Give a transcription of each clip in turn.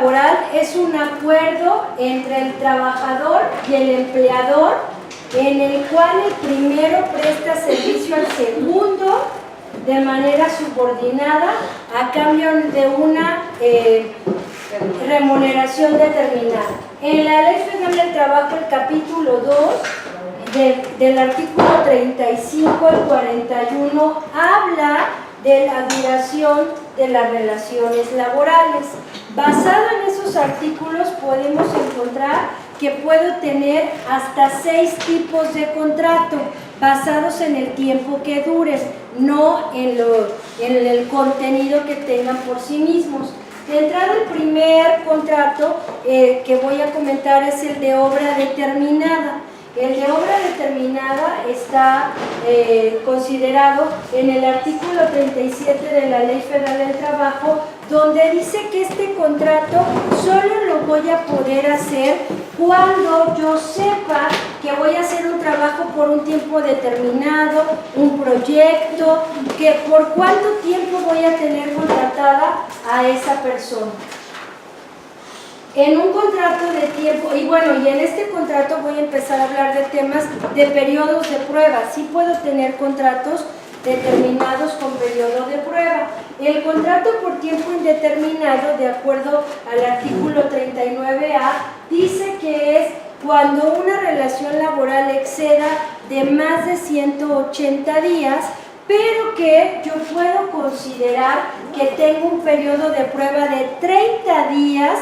laboral es un acuerdo entre el trabajador y el empleador en el cual el primero presta servicio al segundo de manera subordinada a cambio de una remuneración determinada. En la Ley Federal del Trabajo, el capítulo 2 del artículo 35 al 41 habla de la duración de las relaciones laborales. Basado en esos artículos podemos encontrar que puedo tener hasta 6 tipos de contrato basados en el tiempo que dures, no en el contenido que tengan por sí mismos. De entrada, el primer contrato que voy a comentar es el de obra determinada. El de obra determinada está considerado en el artículo 37 de la Ley Federal del Trabajo, donde dice que este contrato solo lo voy a poder hacer cuando yo sepa que voy a hacer un trabajo por un tiempo determinado, un proyecto, que por cuánto tiempo voy a tener contratada a esa persona. En un contrato de tiempo, y bueno, y en este contrato voy a empezar a hablar de temas de periodos de prueba. Sí puedo tener contratos determinados con periodo de prueba. El contrato por tiempo indeterminado, de acuerdo al artículo 39A, dice que es cuando una relación laboral exceda de más de 180 días, pero que yo puedo considerar que tengo un periodo de prueba de 30 días,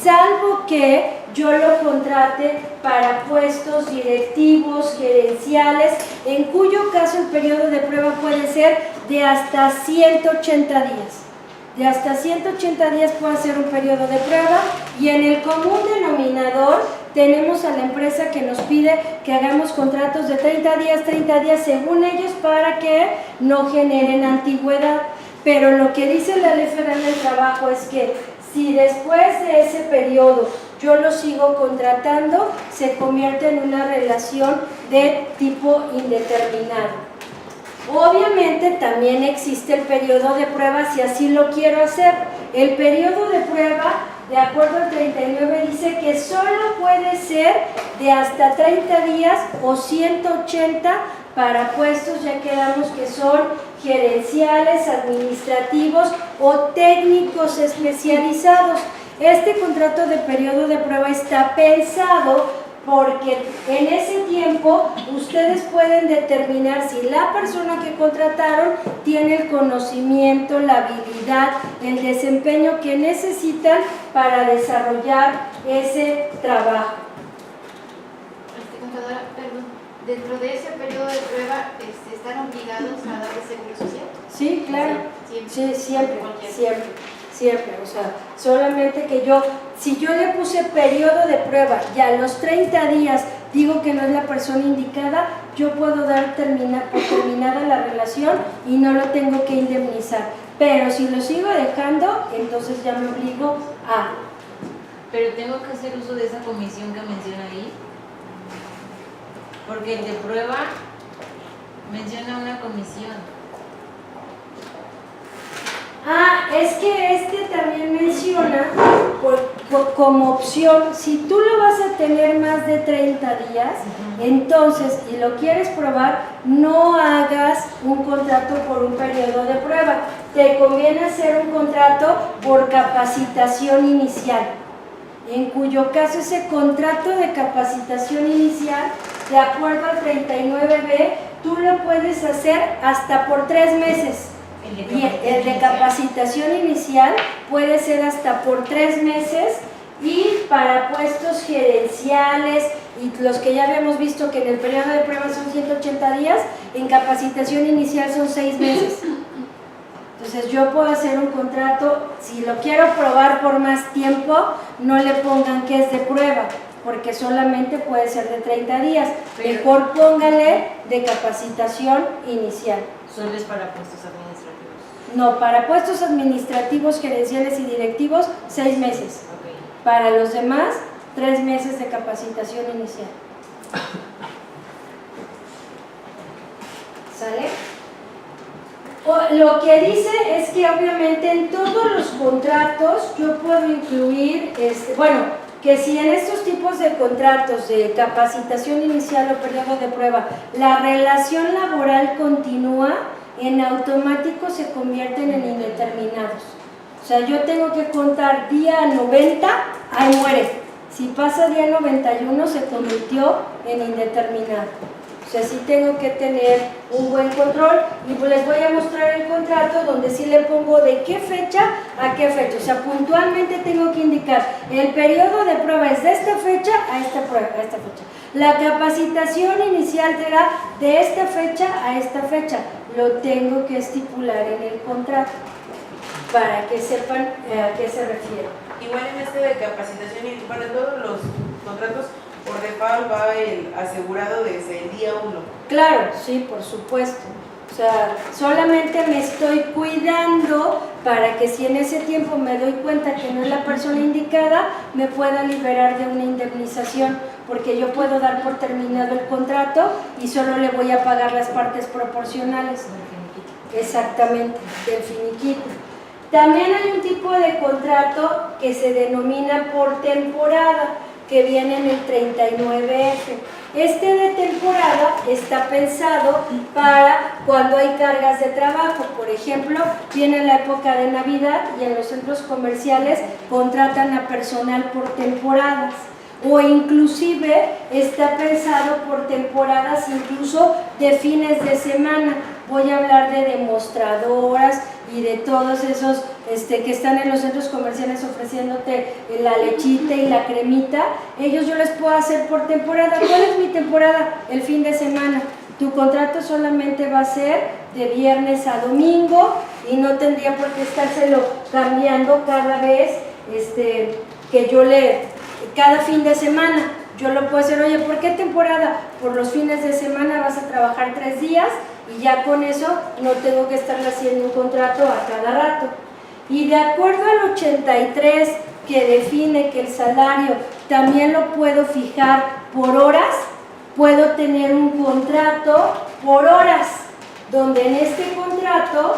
salvo que yo lo contrate para puestos directivos, gerenciales, en cuyo caso el periodo de prueba puede ser de hasta 180 días. De hasta 180 días puede ser un periodo de prueba, y en el común denominador tenemos a la empresa que nos pide que hagamos contratos de 30 días según ellos, para que no generen antigüedad. Pero lo que dice la Ley Federal del Trabajo es que si después de ese periodo yo lo sigo contratando, se convierte en una relación de tipo indeterminado. Obviamente también existe el periodo de prueba si así lo quiero hacer. El periodo de prueba, de acuerdo al 39, dice que solo puede ser de hasta 30 días o 180 para puestos, ya quedamos que son gerenciales, administrativos o técnicos especializados. Este contrato de periodo de prueba está pensado porque en ese tiempo ustedes pueden determinar si la persona que contrataron tiene el conocimiento, la habilidad, el desempeño que necesitan para desarrollar ese trabajo. Contadora, perdón, dentro de ese periodo de prueba, ¿están obligados a darle seguro social? Sí, claro. Siempre. Sí, siempre. O sea, solamente que si yo le puse periodo de prueba y a los 30 días digo que no es la persona indicada, yo puedo dar por terminada la relación y no lo tengo que indemnizar. Pero si lo sigo dejando, entonces ya me obligo a... Pero tengo que hacer uso de esa comisión que menciona ahí, porque el de prueba menciona una comisión. Es que este también menciona como opción, si tú lo vas a tener más de 30 días, entonces, y lo quieres probar, no hagas un contrato por un periodo de prueba. Te conviene hacer un contrato por capacitación inicial, en cuyo caso ese contrato de capacitación inicial, de acuerdo al 39B, tú lo puedes hacer hasta por 3 meses. Y el de capacitación inicial puede ser hasta por 3 meses, y para puestos gerenciales y los que ya habíamos visto que en el periodo de prueba son 180 días, en capacitación inicial son 6 meses. Entonces yo puedo hacer un contrato, si lo quiero probar por más tiempo, no le pongan que es de prueba, porque solamente puede ser de 30 días. Mejor póngale de capacitación inicial. Solo es para puestos administrativos. No, para puestos administrativos, gerenciales y directivos, 6 meses. Okay. Para los demás, 3 meses de capacitación inicial. ¿Sale? Lo que dice es que obviamente en todos los contratos yo puedo incluir, que si en estos tipos de contratos de capacitación inicial o periodo de prueba, la relación laboral continúa, en automático se convierten en indeterminados. O sea, yo tengo que contar día 90, ahí muere. Si pasa día 91 se convirtió en indeterminado. O sea, sí tengo que tener un buen control y pues les voy a mostrar el contrato donde sí le pongo de qué fecha a qué fecha. O sea, puntualmente tengo que indicar el periodo de prueba es de esta fecha a esta fecha. La capacitación inicial será de esta fecha a esta fecha. Lo tengo que estipular en el contrato para que sepan a qué se refiere. Igual en este de capacitación y para todos los contratos por default va el asegurado desde el día 1. Claro, sí, por supuesto. O sea, solamente me estoy cuidando para que si en ese tiempo me doy cuenta que no es la persona indicada, me pueda liberar de una indemnización, porque yo puedo dar por terminado el contrato y solo le voy a pagar las partes proporcionales. Exactamente, del finiquito. También hay un tipo de contrato que se denomina por temporada, que viene en el 39F. Este de temporada está pensado para cuando hay cargas de trabajo. Por ejemplo, viene la época de Navidad y en los centros comerciales contratan a personal por temporadas. O inclusive está pensado por temporadas, incluso de fines de semana. Voy a hablar de demostradoras y de todos esos que están en los centros comerciales ofreciéndote la lechita y la cremita. Ellos yo les puedo hacer por temporada. ¿Cuál es mi temporada? El fin de semana. Tu contrato solamente va a ser de viernes a domingo y no tendría por qué estárselo cambiando cada vez que yo cada fin de semana. Yo lo puedo hacer, oye, ¿por qué temporada? Por los fines de semana vas a trabajar 3 días y ya con eso no tengo que estar haciendo un contrato a cada rato. Y de acuerdo al 83 que define que el salario también lo puedo fijar por horas, puedo tener un contrato por horas, donde en este contrato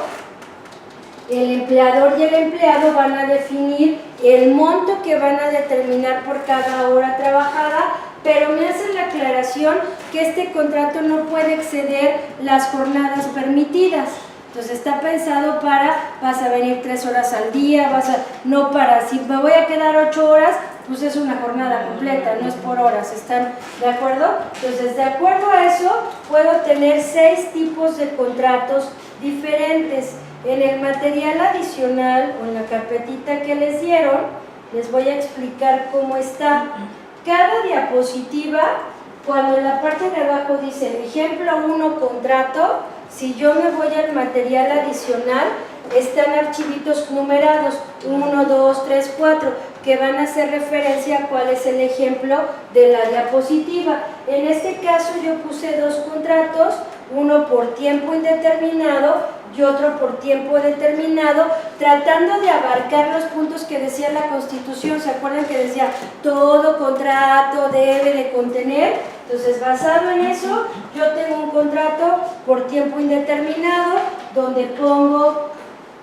el empleador y el empleado van a definir el monto que van a determinar por cada hora trabajada, pero me hacen la aclaración que este contrato no puede exceder las jornadas permitidas. Entonces está pensado vas a venir 3 horas al día, no para, si me voy a quedar 8 horas, pues es una jornada completa, no es por horas, ¿están de acuerdo? Entonces, de acuerdo a eso, puedo tener 6 tipos de contratos diferentes. En el material adicional o en la carpetita que les dieron, les voy a explicar cómo está. Cada diapositiva, cuando en la parte de abajo dice ejemplo 1 contrato, si yo me voy al material adicional, están archivitos numerados 1, 2, 3, 4, que van a hacer referencia a cuál es el ejemplo de la diapositiva. En este caso yo puse 2 contratos, uno por tiempo indeterminado y otro por tiempo determinado, tratando de abarcar los puntos que decía la Constitución. ¿Se acuerdan que decía todo contrato debe de contener? Entonces, basado en eso, yo tengo un contrato por tiempo indeterminado donde pongo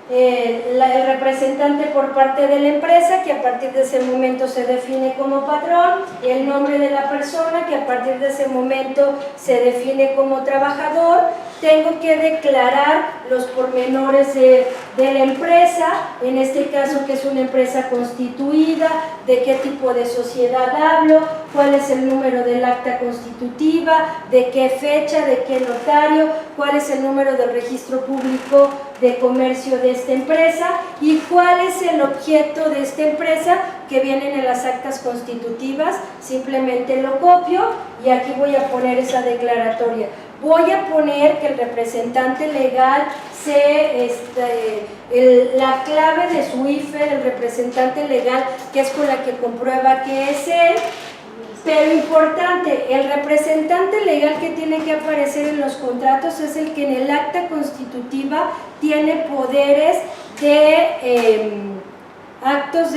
el representante por parte de la empresa, que a partir de ese momento se define como patrón, el nombre de la persona, que a partir de ese momento se define como trabajador. Tengo que declarar los pormenores de la empresa, en este caso que es una empresa constituida, de qué tipo de sociedad hablo, cuál es el número del acta constitutiva, de qué fecha, de qué notario, cuál es el número del registro público de comercio de esta empresa y cuál es el objeto de esta empresa que vienen en las actas constitutivas. Simplemente lo copio y aquí voy a poner esa declaratoria. Voy a poner que el representante legal la clave de su IFE, el representante legal, que es con la que comprueba que es él. Pero importante, el representante legal que tiene que aparecer en los contratos es el que en el acta constitutiva tiene poderes de actos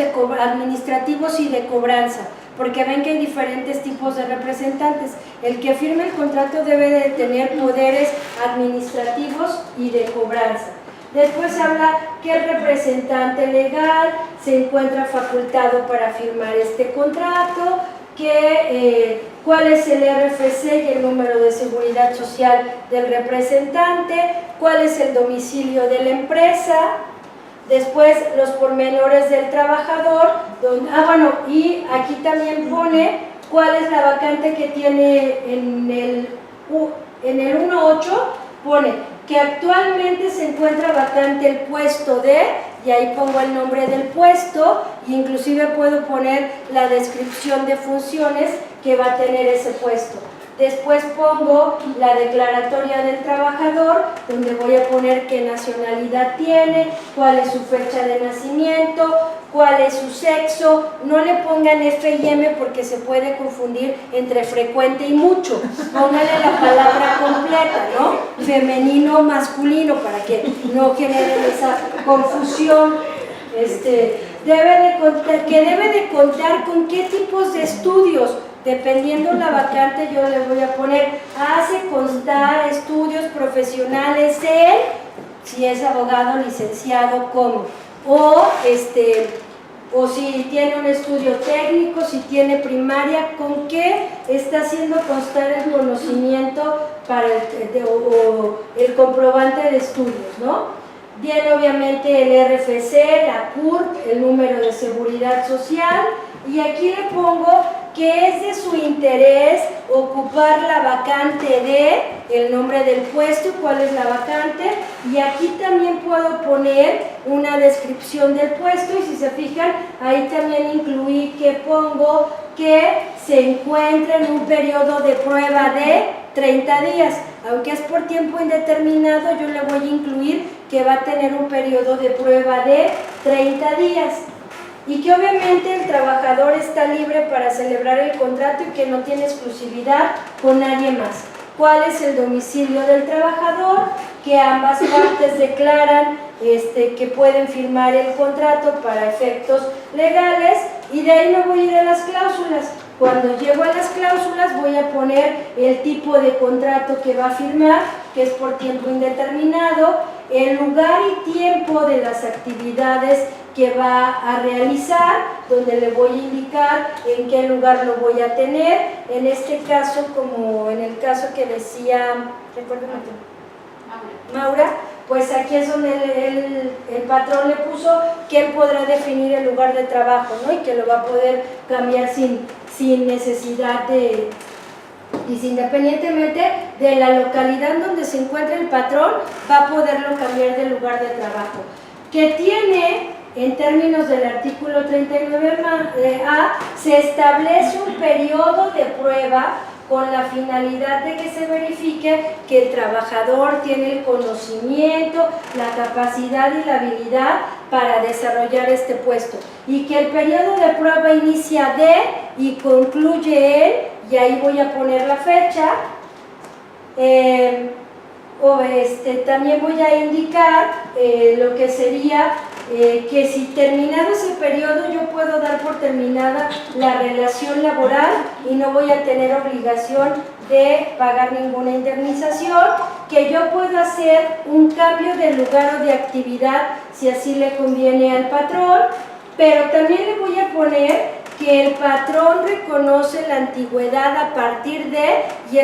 administrativos y de cobranza, porque ven que hay diferentes tipos de representantes. El que firme el contrato debe de tener poderes administrativos y de cobranza. Después habla que el representante legal se encuentra facultado para firmar este contrato, que cuál es el RFC y el número de seguridad social del representante, cuál es el domicilio de la empresa, después los pormenores del trabajador, y aquí también pone cuál es la vacante que tiene en el 1.8, pone que actualmente se encuentra vacante el puesto de, y ahí pongo el nombre del puesto, e inclusive puedo poner la descripción de funciones que va a tener ese puesto. Después pongo la declaratoria del trabajador, donde voy a poner qué nacionalidad tiene, cuál es su fecha de nacimiento, cuál es su sexo. No le pongan F y M porque se puede confundir entre frecuente y mucho. Póngale la palabra completa, ¿no? Femenino, masculino, para que no generen esa confusión. Debe de contar con qué tipos de estudios. Dependiendo la vacante, yo le voy a poner, hace constar estudios profesionales en, si es abogado, licenciado, como, o si tiene un estudio técnico, si tiene primaria, con qué está haciendo constar el conocimiento para el comprobante de estudios, ¿no? Viene obviamente el RFC, la CURP, el número de seguridad social, y aquí le pongo que es de su interés ocupar la vacante de, el nombre del puesto y cuál es la vacante, y aquí también puedo poner una descripción del puesto, y si se fijan, ahí también incluí que pongo que se encuentra en un periodo de prueba de 30 días, aunque es por tiempo indeterminado, yo le voy a incluir que va a tener un periodo de prueba de 30 días. Y que obviamente el trabajador está libre para celebrar el contrato y que no tiene exclusividad con nadie más. ¿Cuál es el domicilio del trabajador? Que ambas partes declaran que pueden firmar el contrato para efectos legales, y de ahí me voy a ir a las cláusulas. Cuando llego a las cláusulas voy a poner el tipo de contrato que va a firmar, que es por tiempo indeterminado, el lugar y tiempo de las actividades que va a realizar, donde le voy a indicar en qué lugar lo voy a tener. En este caso, como en el caso que decía, recuérdame tú, Maura, pues aquí es donde el patrón le puso que él podrá definir el lugar de trabajo, ¿no? Y que lo va a poder cambiar sin necesidad de, independientemente de la localidad donde se encuentre el patrón, va a poderlo cambiar de lugar de trabajo. Que tiene, en términos del artículo 39A, se establece un periodo de prueba con la finalidad de que se verifique que el trabajador tiene el conocimiento, la capacidad y la habilidad para desarrollar este puesto, y que el periodo de prueba inicia de y concluye en, y ahí voy a poner la fecha. También voy a indicar lo que sería que si terminado ese periodo yo puedo dar por terminada la relación laboral y no voy a tener obligación de pagar ninguna indemnización, que yo puedo hacer un cambio de lugar o de actividad si así le conviene al patrón, pero también le voy a poner que el patrón reconoce la antigüedad a partir de, y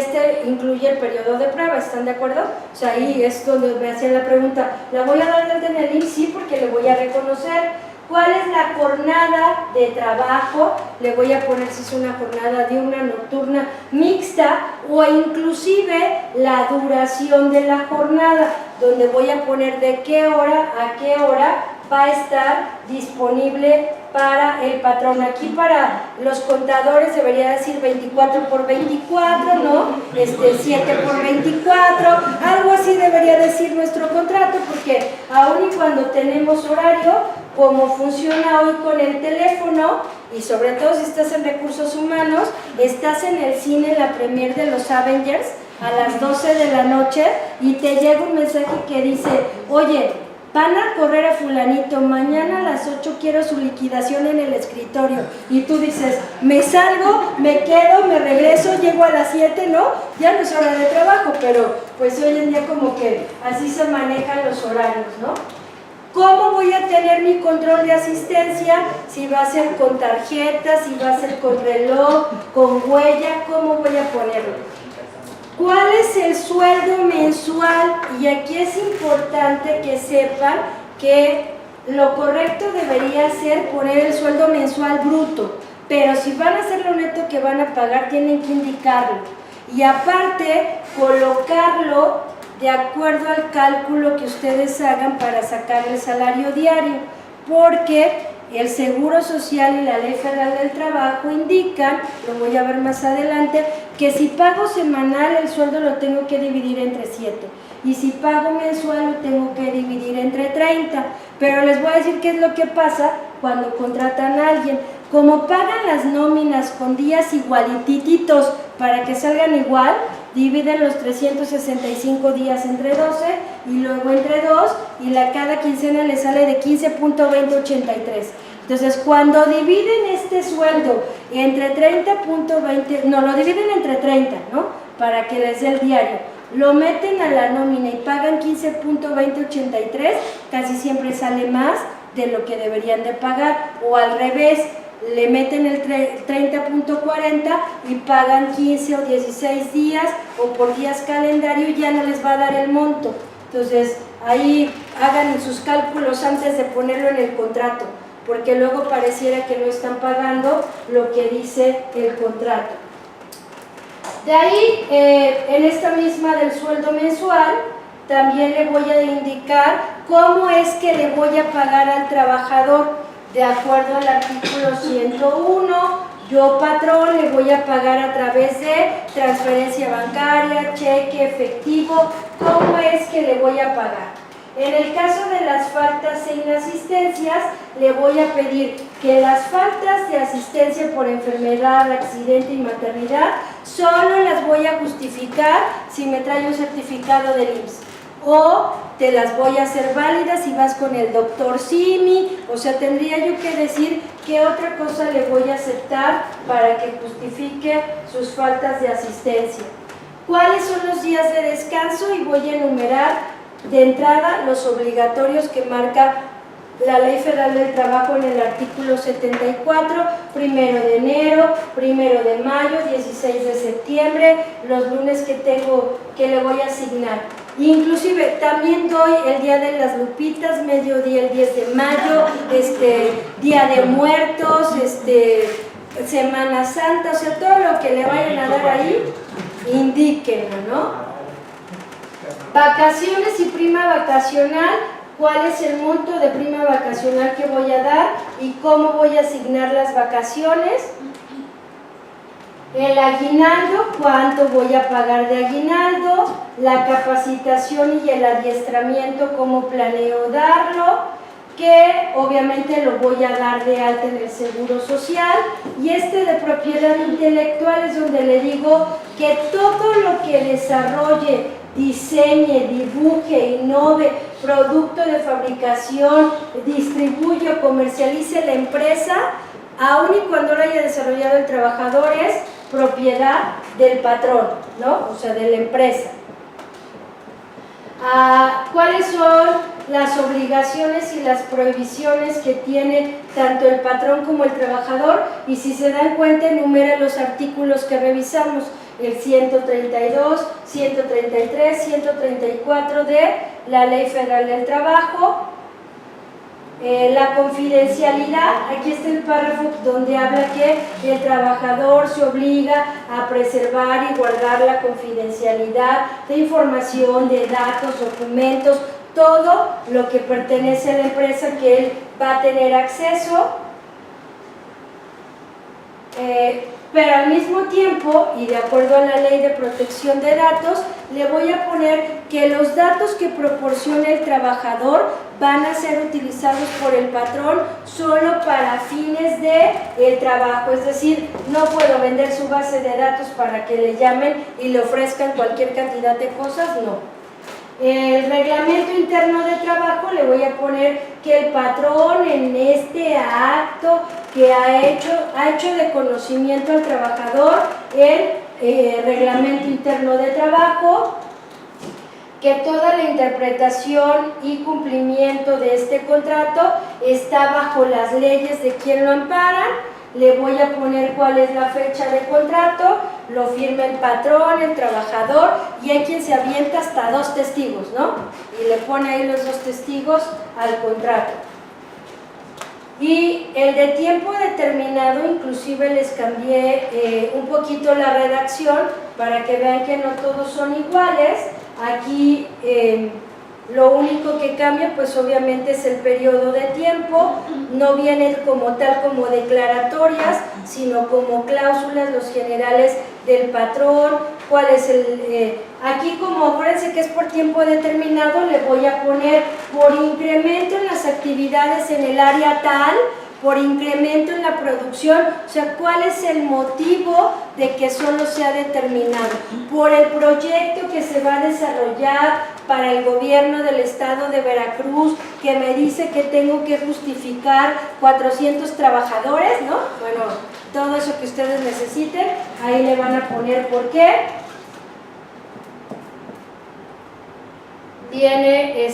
incluye el periodo de prueba. ¿Están de acuerdo? O sea, ahí es donde me hacían la pregunta, ¿la voy a dar desde en el IMSS? Sí, porque le voy a reconocer. ¿Cuál es la jornada de trabajo? Le voy a poner si es una jornada diurna, nocturna, mixta, o inclusive la duración de la jornada, donde voy a poner de qué hora a qué hora va a estar disponible para el patrón. Aquí para los contadores debería decir 24 por 24, ¿no? 7 por 24, algo así debería decir nuestro contrato, porque aun y cuando tenemos horario, como funciona hoy con el teléfono, y sobre todo si estás en recursos humanos, estás en el cine, la premier de los Avengers, a las 12 de la noche, y te llega un mensaje que dice, oye, van a correr a fulanito, mañana a las 8 quiero su liquidación en el escritorio, y tú dices, me salgo, me quedo, me regreso, llego a las 7, ¿no? Ya no es hora de trabajo, pero pues hoy en día como que así se manejan los horarios, ¿no? ¿Cómo voy a tener mi control de asistencia? Si va a ser con tarjeta, si va a ser con reloj, con huella, ¿cómo voy a ponerlo? ¿Cuál es el sueldo mensual? Y aquí es importante que sepan que lo correcto debería ser poner el sueldo mensual bruto, pero si van a hacer lo neto que van a pagar, tienen que indicarlo. Y aparte, colocarlo de acuerdo al cálculo que ustedes hagan para sacar el salario diario, porque el Seguro Social y la Ley Federal del Trabajo indican, lo voy a ver más adelante, que si pago semanal el sueldo lo tengo que dividir entre 7 y si pago mensual lo tengo que dividir entre 30, pero les voy a decir qué es lo que pasa cuando contratan a alguien. Como pagan las nóminas con días igualitititos para que salgan igual, dividen los 365 días entre 12 y luego entre 2 y cada quincena les sale de 15.2083. Entonces, cuando dividen este sueldo entre 30.20, no, lo dividen entre 30, ¿no? Para que les dé el diario. Lo meten a la nómina y pagan 15.2083, casi siempre sale más de lo que deberían de pagar, o al revés, le meten el 30.40 y pagan 15 o 16 días o por días calendario y ya no les va a dar el monto. Entonces ahí hagan sus cálculos antes de ponerlo en el contrato, porque luego pareciera que no están pagando lo que dice el contrato. De ahí, en esta misma del sueldo mensual, también le voy a indicar cómo es que le voy a pagar al trabajador. De acuerdo al artículo 101, yo patrón le voy a pagar a través de transferencia bancaria, cheque, efectivo. ¿Cómo es que le voy a pagar? En el caso de las faltas e inasistencias, le voy a pedir que las faltas de asistencia por enfermedad, accidente y maternidad solo las voy a justificar si me trae un certificado del IMSS. O te las voy a hacer válidas si vas con el doctor Simi, o sea, tendría yo que decir qué otra cosa le voy a aceptar para que justifique sus faltas de asistencia. ¿Cuáles son los días de descanso? Y voy a enumerar de entrada los obligatorios que marca la Ley Federal del Trabajo en el artículo 74, 1 de enero, 1 de mayo, 16 de septiembre, los lunes que le voy a asignar. Inclusive también doy el Día de las Lupitas, mediodía el 10 de mayo, Día de Muertos, Semana Santa, o sea, todo lo que le vayan a dar ahí, indíquenlo, ¿no? Vacaciones y prima vacacional, ¿cuál es el monto de prima vacacional que voy a dar y cómo voy a asignar las vacaciones? El aguinaldo, ¿cuánto voy a pagar de aguinaldo? La capacitación y el adiestramiento, ¿cómo planeo darlo? Que obviamente lo voy a dar de alta en el Seguro Social. Y de propiedad intelectual es donde le digo que todo lo que desarrolle, diseñe, dibuje, innove, producto de fabricación, distribuye o comercialice la empresa, aun y cuando lo haya desarrollado el trabajador, es propiedad del patrón, ¿no? O sea, de la empresa. ¿Cuáles son las obligaciones y las prohibiciones que tiene tanto el patrón como el trabajador? Y si se dan cuenta, enumera los artículos que revisamos, el 132, 133, 134 de la Ley Federal del Trabajo. La confidencialidad, aquí está el párrafo donde habla que el trabajador se obliga a preservar y guardar la confidencialidad de información, de datos, documentos, todo lo que pertenece a la empresa que él va a tener acceso. Pero al mismo tiempo, y de acuerdo a la Ley de Protección de Datos, le voy a poner que los datos que proporcione el trabajador van a ser utilizados por el patrón solo para fines del trabajo. Es decir, no puedo vender su base de datos para que le llamen y le ofrezcan cualquier cantidad de cosas, no. El reglamento interno de trabajo le voy a poner que el patrón en este acto que ha hecho de conocimiento al trabajador el reglamento interno de trabajo, que toda la interpretación y cumplimiento de este contrato está bajo las leyes de quien lo amparan. Le voy a poner cuál es la fecha de contrato, lo firma el patrón, el trabajador, y hay quien se avienta hasta 2 testigos, ¿no? Y le pone ahí los 2 testigos al contrato. Y el de tiempo determinado, inclusive les cambié un poquito la redacción para que vean que no todos son iguales. Aquí lo único que cambia pues obviamente es el periodo de tiempo, no vienen como tal como declaratorias, sino como cláusulas los generales del patrón, cuál es aquí como acuérdense que es por tiempo determinado, le voy a poner por incremento en las actividades en el área tal, por incremento en la producción, o sea, ¿cuál es el motivo de que solo sea determinado? Por el proyecto que se va a desarrollar para el gobierno del estado de Veracruz, que me dice que tengo que justificar 400 trabajadores, ¿no? Bueno, todo eso que ustedes necesiten, ahí le van a poner por qué. Viene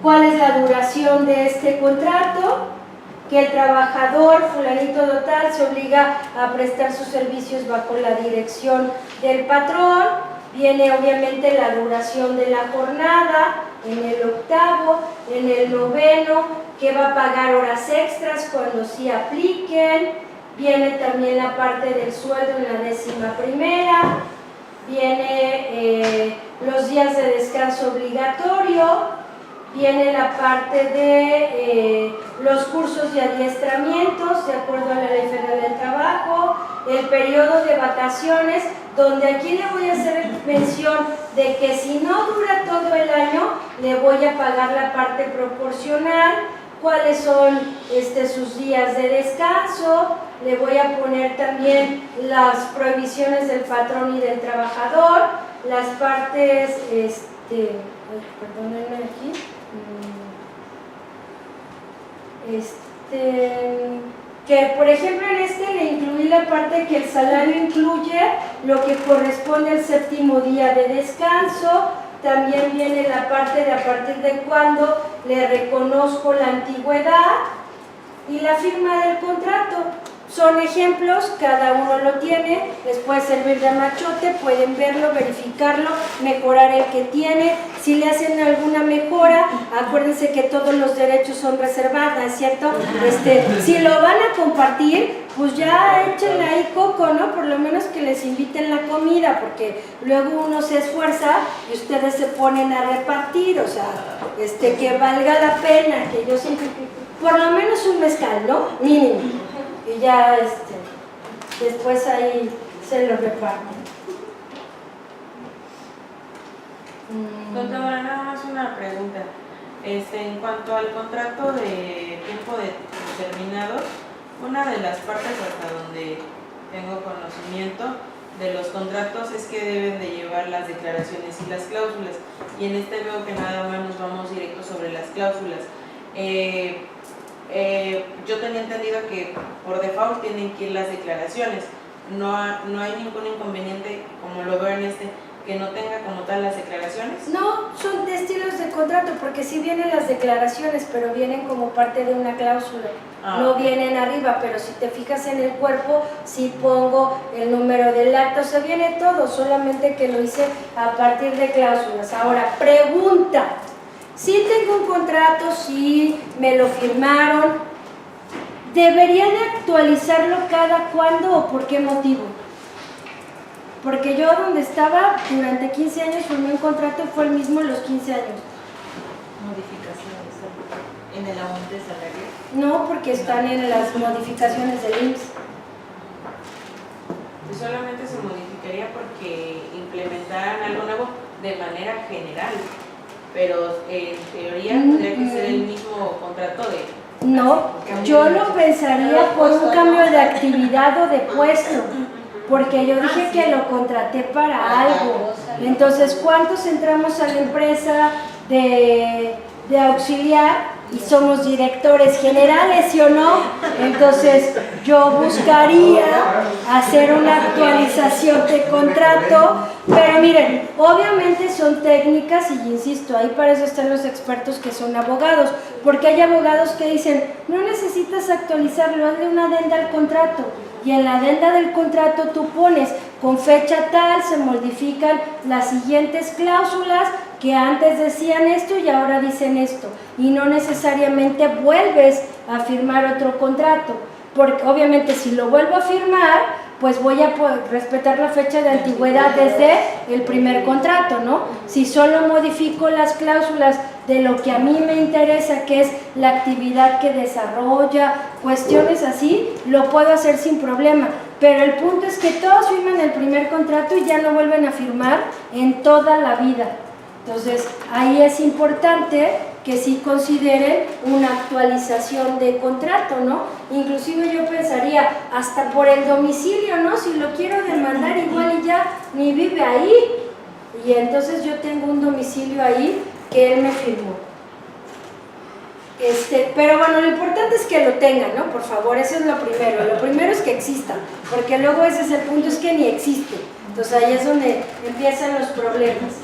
cuál es la duración de este contrato, que el trabajador fulanito de tal se obliga a prestar sus servicios bajo la dirección del patrón, viene obviamente la duración de la jornada, en el 8º, en el 9º, que va a pagar horas extras cuando sí apliquen, viene también la parte del sueldo en la 11ª, viene los días de descanso obligatorio, viene la parte de los cursos de adiestramientos de acuerdo a la Ley Federal del Trabajo, el periodo de vacaciones, donde aquí le voy a hacer mención de que si no dura todo el año, le voy a pagar la parte proporcional, cuáles son sus días de descanso, le voy a poner también las prohibiciones del patrón y del trabajador, las partes, perdónenme aquí, que por ejemplo en le incluí la parte que el salario incluye lo que corresponde al 7º día de descanso, también viene la parte de a partir de cuándo le reconozco la antigüedad y la firma del contrato. Son ejemplos, cada uno lo tiene, les puede servir de machote, pueden verlo, verificarlo, mejorar el que tiene. Si le hacen alguna mejora, acuérdense que todos los derechos son reservados, ¿cierto? Si lo van a compartir, pues ya échenle ahí coco, ¿no? Por lo menos que les inviten la comida, porque luego uno se esfuerza y ustedes se ponen a repartir, o sea, que valga la pena, que yo siempre, por lo menos un mezcal, ¿no? Mínimo. Y ya después ahí se lo reparten. Contadora, nada más una pregunta. En cuanto al contrato de tiempo determinado, una de las partes hasta donde tengo conocimiento de los contratos es que deben de llevar las declaraciones y las cláusulas. Y en veo que nada más nos vamos directo sobre las cláusulas. Yo tenía entendido que por default tienen que ir las declaraciones, no hay ningún inconveniente, como lo veo en que no tenga como tal las declaraciones. No, son de estilos de contrato, porque sí vienen las declaraciones, pero vienen como parte de una cláusula, no vienen arriba, pero si te fijas en el cuerpo, sí pongo el número del acta, o sea, viene todo, solamente que lo hice a partir de cláusulas. Ahora, pregunta. Sí tengo un contrato, sí me lo firmaron, ¿debería de actualizarlo cada cuándo o por qué motivo? Porque yo donde estaba durante 15 años firmé un contrato y fue el mismo los 15 años. Modificaciones en el aumento de salario. No, porque están en las modificaciones del IMSS. Pues solamente se modificaría porque implementaran algo nuevo de manera general. Pero en teoría tendría que ser el mismo contrato de... No, yo lo pensaría por un cambio de actividad o de puesto, porque yo dije que lo contraté para algo. Entonces, ¿cuántos entramos a la empresa de auxiliar y somos directores generales, ¿sí o no? Entonces, yo buscaría hacer una actualización de contrato, pero miren, obviamente son técnicas y insisto, ahí para eso están los expertos que son abogados, porque hay abogados que dicen, no necesitas actualizarlo, hazle una adenda al contrato. Y en la adenda del contrato tú pones, con fecha tal se modifican las siguientes cláusulas que antes decían esto y ahora dicen esto. Y no necesariamente vuelves a firmar otro contrato, porque obviamente si lo vuelvo a firmar, pues voy a respetar la fecha de antigüedad desde el primer contrato, ¿no? Si solo modifico las cláusulas de lo que a mí me interesa, que es la actividad que desarrolla, cuestiones así, lo puedo hacer sin problema. Pero el punto es que todos firman el primer contrato y ya no vuelven a firmar en toda la vida. Entonces, ahí es importante que sí consideren una actualización de contrato, ¿no? Inclusive yo pensaría, hasta por el domicilio, ¿no? Si lo quiero demandar, igual y ya ni vive ahí. Y entonces yo tengo un domicilio ahí que él me firmó. Pero bueno, lo importante es que lo tengan, ¿no? Por favor, eso es lo primero. Lo primero es que exista, porque luego ese es el punto, es que ni existe. Entonces ahí es donde empiezan los problemas.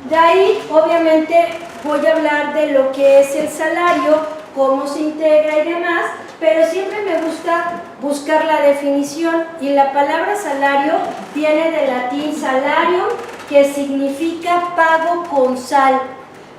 De ahí, obviamente, voy a hablar de lo que es el salario, cómo se integra y demás, pero siempre me gusta buscar la definición, y la palabra salario viene del latín salarium, que significa pago con sal.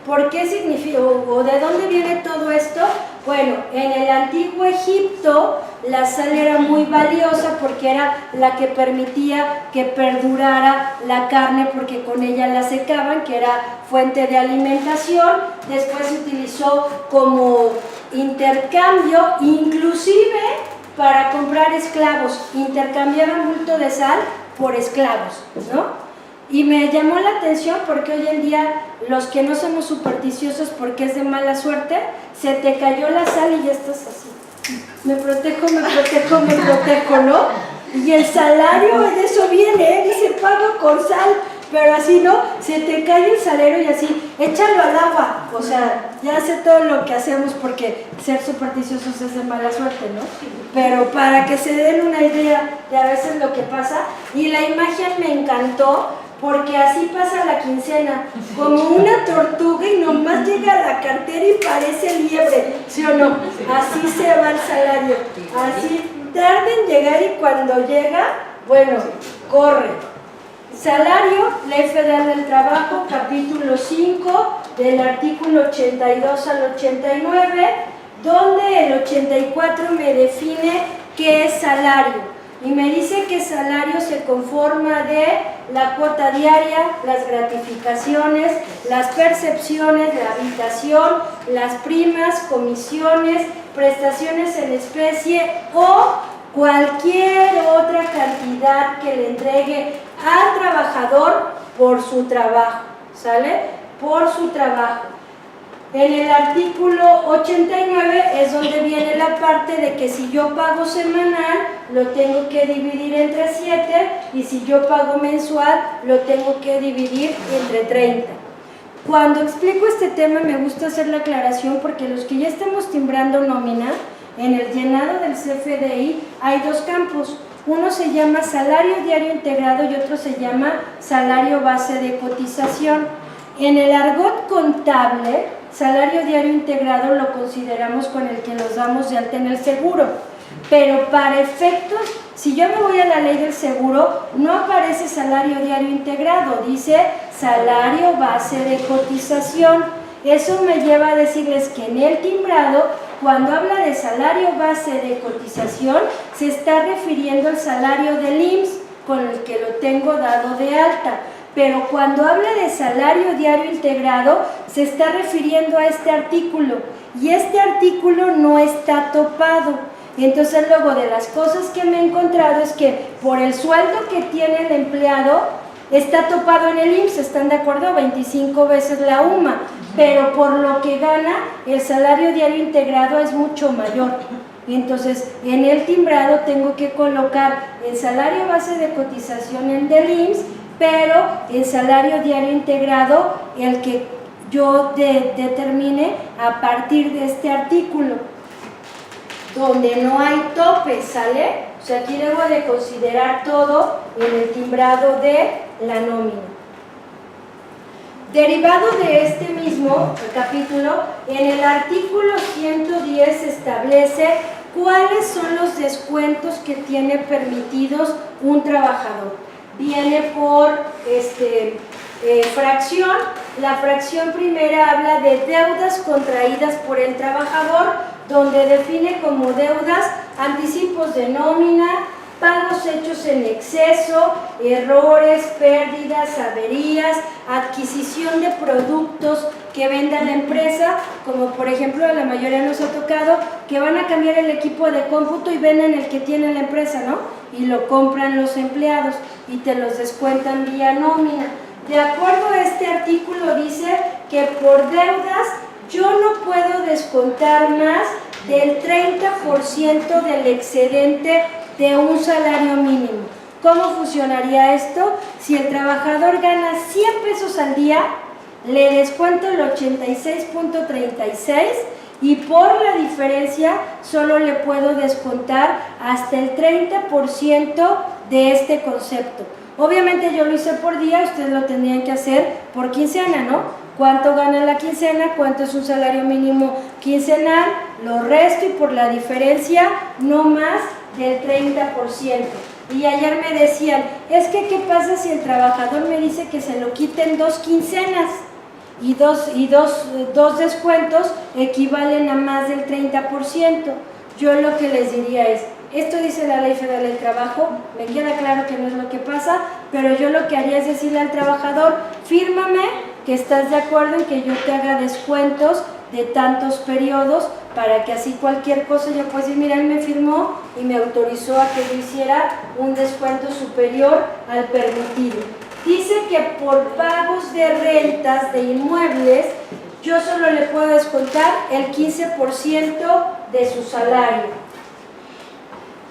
¿Por qué significa, o de dónde viene todo esto? Bueno, en el antiguo Egipto la sal era muy valiosa porque era la que permitía que perdurara la carne, porque con ella la secaban, que era fuente de alimentación. Después se utilizó como intercambio, inclusive para comprar esclavos, intercambiaban bulto de sal por esclavos, ¿no? Y me llamó la atención porque hoy en día los que no somos supersticiosos porque es de mala suerte, se te cayó la sal y ya estás así. Me protejo, ¿no? Y el salario de eso viene, dice pago con sal, pero así no, se te cae el salero y así, échalo al agua. O sea, ya sé todo lo que hacemos porque ser supersticiosos es de mala suerte, ¿no? Pero para que se den una idea de a veces lo que pasa, y la imagen me encantó, porque así pasa la quincena, como una tortuga y nomás llega a la cartera y parece liebre, ¿sí o no? Así se va el salario, así tarda en llegar y cuando llega, bueno, corre. Salario, Ley Federal del Trabajo, capítulo 5, del artículo 82 al 89, donde el 84 me define qué es salario. Y me dice que salario se conforma de la cuota diaria, las gratificaciones, las percepciones, la habitación, las primas, comisiones, prestaciones en especie o cualquier otra cantidad que le entregue al trabajador por su trabajo, ¿sale? Por su trabajo. En el artículo 89 es donde viene la parte de que si yo pago semanal, lo tengo que dividir entre 7, y si yo pago mensual, lo tengo que dividir entre 30. Cuando explico este tema me gusta hacer la aclaración porque los que ya estamos timbrando nómina, en el llenado del CFDI hay dos campos. Uno se llama salario diario integrado y otro se llama salario base de cotización. En el argot contable, salario diario integrado lo consideramos con el que nos damos de alta en el seguro, pero para efectos, si yo me voy a la ley del seguro, no aparece salario diario integrado, dice salario base de cotización. Eso me lleva a decirles que en el timbrado, cuando habla de salario base de cotización, se está refiriendo al salario del IMSS con el que lo tengo dado de alta. Pero cuando habla de salario diario integrado, se está refiriendo a este artículo, y este artículo no está topado. Entonces, luego de las cosas que me he encontrado es que por el sueldo que tiene el empleado, está topado en el IMSS, ¿están de acuerdo? 25 veces la UMA, pero por lo que gana, el salario diario integrado es mucho mayor. Entonces, en el timbrado tengo que colocar el salario base de cotización en del IMSS pero el salario diario integrado, el que yo determine a partir de este artículo, donde no hay tope, ¿sale? O sea, aquí debo de considerar todo en el timbrado de la nómina. Derivado de este mismo capítulo, en el artículo 110 se establece cuáles son los descuentos que tiene permitidos un trabajador. Viene por fracción. La fracción primera habla de deudas contraídas por el trabajador, donde define como deudas anticipos de nómina, pagos hechos en exceso, errores, pérdidas, averías, adquisición de productos que venda la empresa, como por ejemplo a la mayoría nos ha tocado que van a cambiar el equipo de cómputo y venden el que tiene la empresa, ¿no? Y lo compran los empleados y te los descuentan vía nómina. De acuerdo a este artículo dice que por deudas yo no puedo descontar más del 30% del excedente de un salario mínimo. ¿Cómo funcionaría esto? Si el trabajador gana 100 pesos al día, le descuento el 86.36 y por la diferencia solo le puedo descontar hasta el 30% de este concepto. Obviamente yo lo hice por día, ustedes lo tendrían que hacer por quincena, ¿no? ¿Cuánto gana la quincena? ¿Cuánto es un salario mínimo quincenal? Lo resto y por la diferencia no más del 30%. Y ayer me decían, es que ¿qué pasa si el trabajador me dice que se lo quiten 2 quincenas? Y dos descuentos equivalen a más del 30%. Yo lo que les diría es, esto dice la Ley Federal del Trabajo, me queda claro que no es lo que pasa, pero yo lo que haría es decirle al trabajador, fírmame que estás de acuerdo en que yo te haga descuentos de tantos periodos, para que así cualquier cosa yo pueda decir, mira, él me firmó y me autorizó a que yo hiciera un descuento superior al permitido. Dice que por pagos de rentas de inmuebles, yo solo le puedo descontar el 15% de su salario.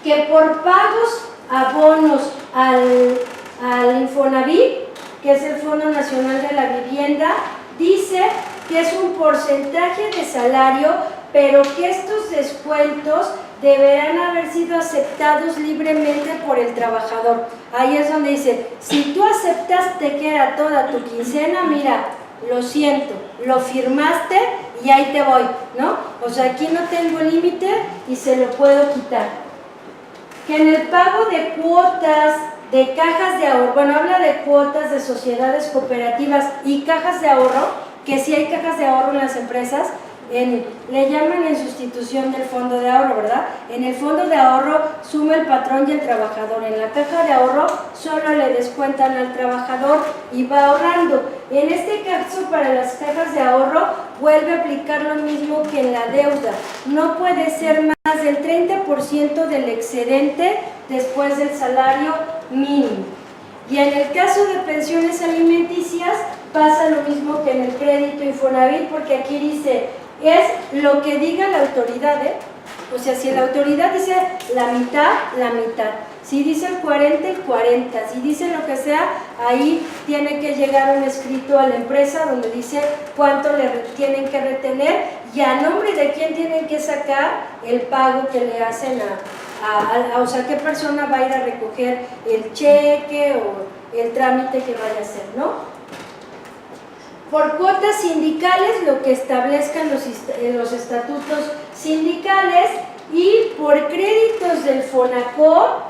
Que por pagos, abonos al Infonavit, que es el Fondo Nacional de la Vivienda, dice que es un porcentaje de salario, pero que estos descuentos deberán haber sido aceptados libremente por el trabajador. Ahí es donde dice, si tú aceptaste que era toda tu quincena, mira, lo siento, lo firmaste y ahí te voy, ¿no? O sea, aquí no tengo límite y se lo puedo quitar. Que en el pago de cuotas de cajas de ahorro, bueno, habla de cuotas de sociedades cooperativas y cajas de ahorro, que sí hay cajas de ahorro en las empresas, le llaman en sustitución del fondo de ahorro, ¿verdad? En el fondo de ahorro suma el patrón y el trabajador. En la caja de ahorro solo le descuentan al trabajador y va ahorrando. En este caso, para las cajas de ahorro, vuelve a aplicar lo mismo que en la deuda. No puede ser más del 30% del excedente después del salario mínimo. Y en el caso de pensiones alimenticias, pasa lo mismo que en el crédito Infonavit, porque aquí dice, es lo que diga la autoridad, ¿eh? O sea, si la autoridad dice la mitad, la mitad. Si dice el 40, el 40. Si dice lo que sea, ahí tiene que llegar un escrito a la empresa donde dice cuánto le tienen que retener y a nombre de quién tienen que sacar el pago que le hacen o sea, qué persona va a ir a recoger el cheque o el trámite que vaya a hacer, ¿no? Por cuotas sindicales, lo que establezcan los estatutos sindicales, y por créditos del FONACOR,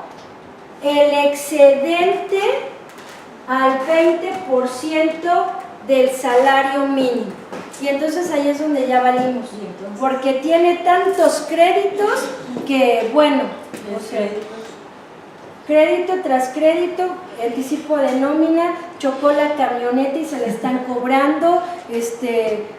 el excedente al 20% del salario mínimo. Y entonces ahí es donde ya valimos, porque tiene tantos créditos que, bueno, o sea, crédito tras crédito, anticipo de nómina, chocó la camioneta y se le están cobrando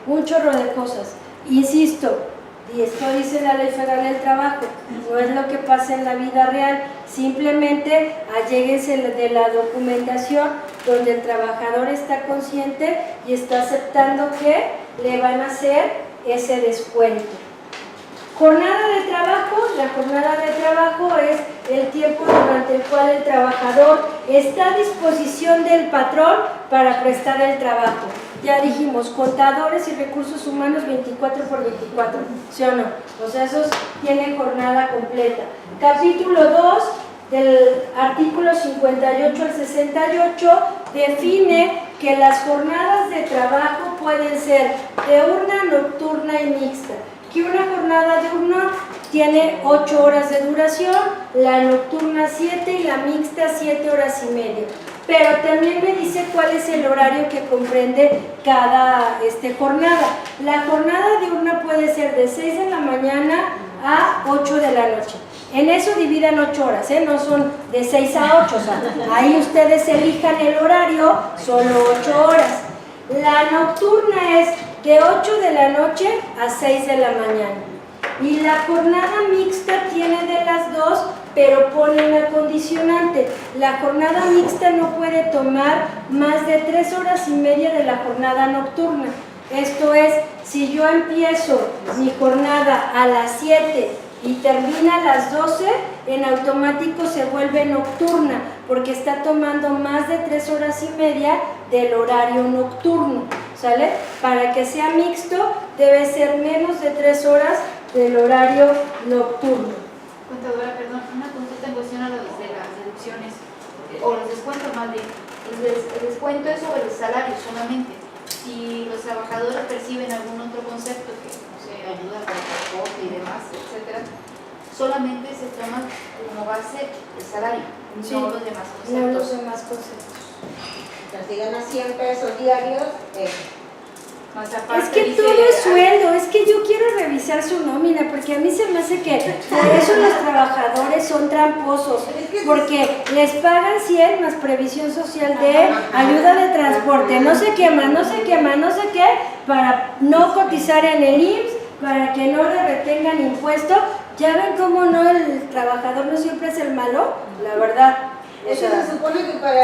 un chorro de cosas. Insisto, y esto dice la Ley Federal del Trabajo, no es lo que pasa en la vida real, simplemente alléguense de la documentación donde el trabajador está consciente y está aceptando que le van a hacer ese descuento. Jornada de trabajo, la jornada de trabajo es el tiempo durante el cual el trabajador está a disposición del patrón para prestar el trabajo. Ya dijimos, contadores y recursos humanos 24 por 24, ¿sí o no? O sea, esos tienen jornada completa. Capítulo 2, del artículo 58 al 68, define que las jornadas de trabajo pueden ser diurna, nocturna y mixta. Que una jornada diurna tiene 8 horas de duración, la nocturna 7 y la mixta 7 horas y media. Pero también me dice cuál es el horario que comprende cada jornada. La jornada diurna puede ser de 6 de la mañana a 8 de la noche. En eso dividan 8 horas, no son de 6 a 8, o sea, ahí ustedes elijan el horario, solo 8 horas. La nocturna es de 8 de la noche a 6 de la mañana. Y la jornada mixta tiene de las dos, pero pone una condicionante. La jornada mixta no puede tomar más de 3 horas y media de la jornada nocturna. Esto es, si yo empiezo mi jornada a las 7 y termina a las 12, en automático se vuelve nocturna, porque está tomando más de 3 horas y media del horario nocturno, ¿sale? Para que sea mixto, debe ser menos de 3 horas del horario nocturno. Contadora, perdón, una consulta en cuestión a lo de las deducciones, o los descuentos más bien. El descuento es sobre el salario solamente. Si los trabajadores perciben algún otro concepto, que no sé, ayuda para el transporte y demás, etcétera, solamente se toma como base el salario, Sí, no los demás conceptos. no los demás conceptos. Si ganas 100 pesos diarios, Más Es aparte que dice, todo es sueldo, es que yo quiero revisar su nómina, porque a mí se me hace que por eso los trabajadores son tramposos, porque les pagan 100 más previsión social de ayuda de transporte, no sé qué más, no sé qué más, no sé qué, para no cotizar en el IMSS, para que no le retengan impuesto. Ya ven cómo no, el trabajador no siempre es el malo, la verdad. eso se supone que para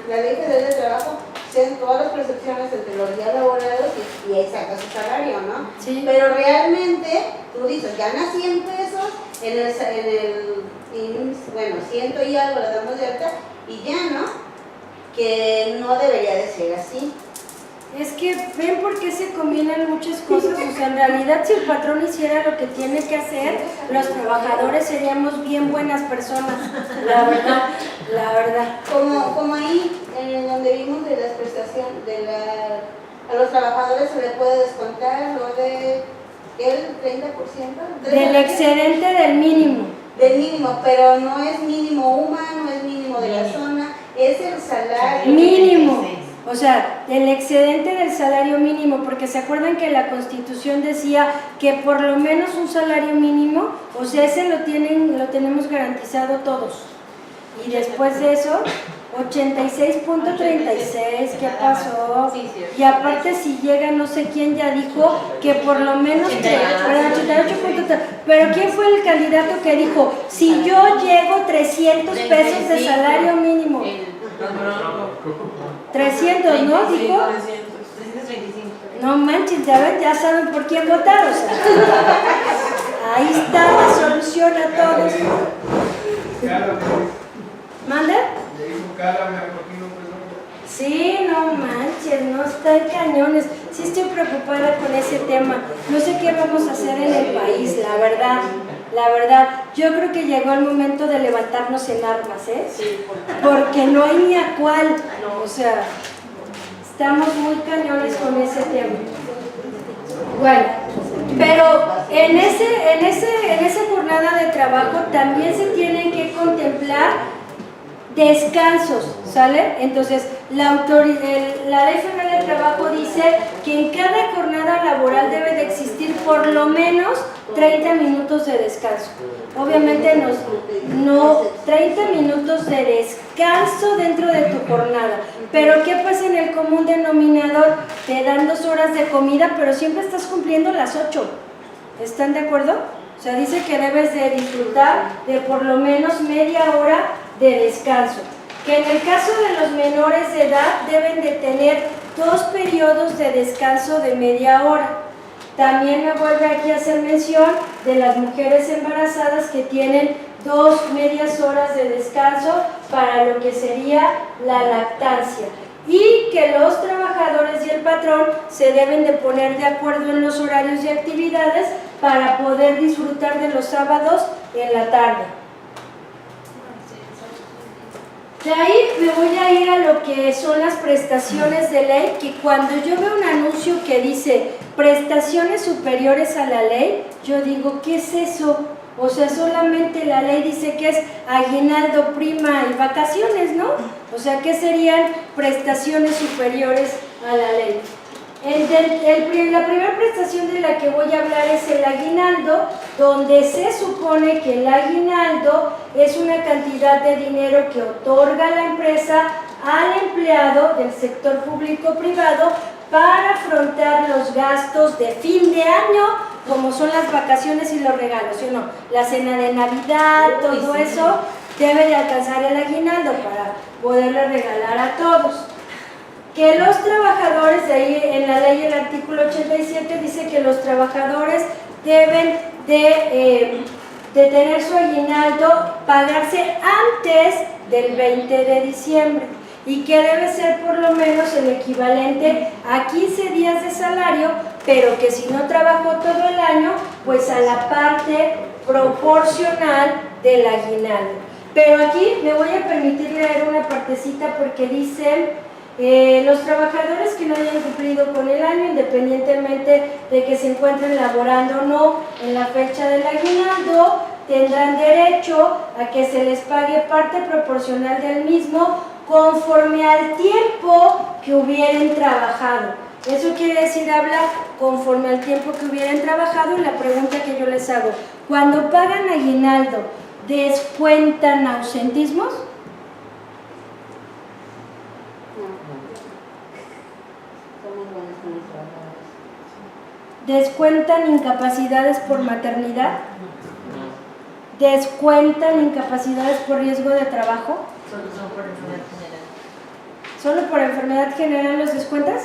la Ley Federal de Trabajo sean todas las percepciones entre los días laborados y ahí saca su salario, ¿no? Sí. Pero realmente, tú dices, ganas 100 pesos en el IMSS, bueno, 100 y algo la damos de alta y ya, ¿no? Que no debería de ser así. Es que ven por qué se combinan muchas cosas, o sea, en realidad si el patrón hiciera lo que tiene que hacer, los trabajadores seríamos bien buenas personas, la verdad, la verdad. Como ahí, en donde vimos de las prestaciones, a los trabajadores se les puede descontar lo de el 30%. Del excedente del mínimo. Del mínimo, pero no es mínimo humano, es mínimo de la zona, es el salario. Mínimo. O sea, el excedente del salario mínimo, porque se acuerdan que la Constitución decía que por lo menos un salario mínimo, o sea, ese lo tenemos garantizado todos. Y después de eso, 86.36, ¿qué pasó? Y aparte si llega no sé quién ya dijo que por lo menos 88. Pero ¿quién fue el candidato que dijo, si yo llego 300 pesos de salario mínimo? 300, ¿no? Dijo. 335. No manches, ya saben por quién votar, o sea. Ahí está la solución a todos. ¿Manda? Sí, no manches, no están cañones. Sí estoy preocupada con ese tema. No sé qué vamos a hacer en el país, la verdad. La verdad, yo creo que llegó el momento de levantarnos en armas, ¿eh? Sí, Porque no hay ni a cuál. O sea, estamos muy cañones con ese tema. Bueno, pero en esa jornada de trabajo también se tienen que contemplar descansos, ¿sale? Entonces, la Ley Federal del Trabajo dice que en cada jornada laboral debe de existir por lo menos 30 minutos de descanso. Obviamente no 30 minutos de descanso dentro de tu jornada. Pero ¿qué pasa en el común denominador? Te dan 2 horas de comida, pero siempre estás cumpliendo las 8. ¿Están de acuerdo? O sea, dice que debes de disfrutar de por lo menos media hora de descanso. Que en el caso de los menores de edad deben de tener 2 periodos de descanso de media hora. También me vuelve aquí a hacer mención de las mujeres embarazadas que tienen 2 medias horas de descanso para lo que sería la lactancia, y que los trabajadores y el patrón se deben de poner de acuerdo en los horarios y actividades para poder disfrutar de los sábados en la tarde. De ahí me voy a ir a lo que son las prestaciones de ley, que cuando yo veo un anuncio que dice prestaciones superiores a la ley, yo digo, ¿qué es eso? O sea, solamente la ley dice que es aguinaldo, prima y vacaciones, ¿no? O sea, ¿qué serían prestaciones superiores a la ley? La primera prestación de la que voy a hablar es el aguinaldo, donde se supone que el aguinaldo es una cantidad de dinero que otorga la empresa al empleado del sector público-privado para afrontar los gastos de fin de año, como son las vacaciones y los regalos, ¿sí o no? La cena de Navidad, todo eso debe de alcanzar el aguinaldo para poderle regalar a todos. Que los trabajadores, de ahí en la ley, el artículo 87 dice que los trabajadores deben de tener su aguinaldo, pagarse antes del 20 de diciembre y que debe ser por lo menos el equivalente a 15 días de salario, pero que si no trabajó todo el año, pues a la parte proporcional del aguinaldo. Pero aquí me voy a permitir leer una partecita porque dice... los trabajadores que no hayan cumplido con el año, independientemente de que se encuentren laborando o no en la fecha del aguinaldo, tendrán derecho a que se les pague parte proporcional del mismo conforme al tiempo que hubieran trabajado. Eso quiere decir, habla conforme al tiempo que hubieran trabajado. Y la pregunta que yo les hago, cuando pagan aguinaldo, ¿descuentan ausentismos? ¿Descuentan incapacidades por maternidad? ¿Descuentan incapacidades por riesgo de trabajo? Solo por enfermedad general. ¿Solo por enfermedad general los descuentas?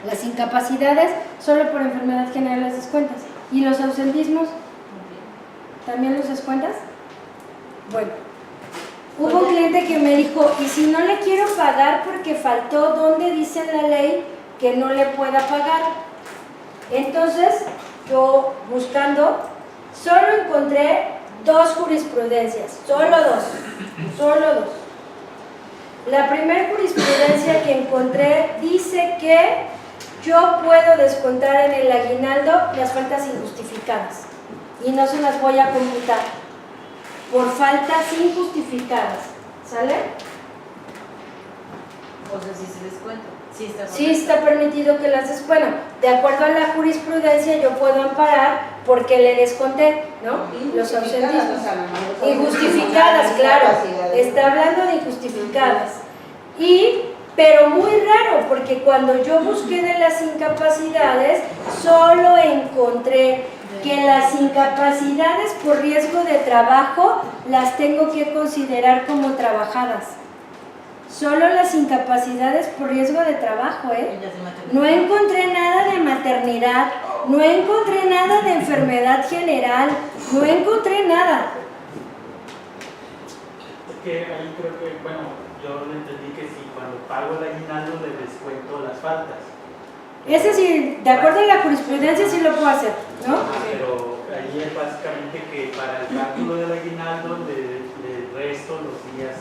Las incapacidades, solo por enfermedad general las descuentas. ¿Y los ausentismos? ¿También los descuentas? Bueno, hubo un cliente que me dijo, ¿y si no le quiero pagar porque faltó, dónde dice en la ley que no le pueda pagar? Entonces, yo buscando, solo encontré 2 jurisprudencias, solo dos. La primera jurisprudencia que encontré dice que yo puedo descontar en el aguinaldo las faltas injustificadas y no se las voy a computar por faltas injustificadas, ¿sale? O sea, si se descuenta. Sí está permitido que las bueno, de acuerdo a la jurisprudencia yo puedo amparar porque le desconté, ¿no? Los ausentismos. Injustificadas, claro. Está hablando de injustificadas. Pero muy raro, porque cuando yo busqué de las incapacidades, solo encontré que las incapacidades por riesgo de trabajo las tengo que considerar como trabajadas. Solo las incapacidades por riesgo de trabajo, No encontré nada de maternidad, no encontré nada de enfermedad general, no encontré nada. Es que ahí creo que, bueno, yo lo entendí que si cuando pago el aguinaldo le descuento las faltas. Ese sí, de acuerdo a la jurisprudencia sí lo puedo hacer, ¿no? Pero ahí es básicamente que para el cálculo del aguinaldo le resto los días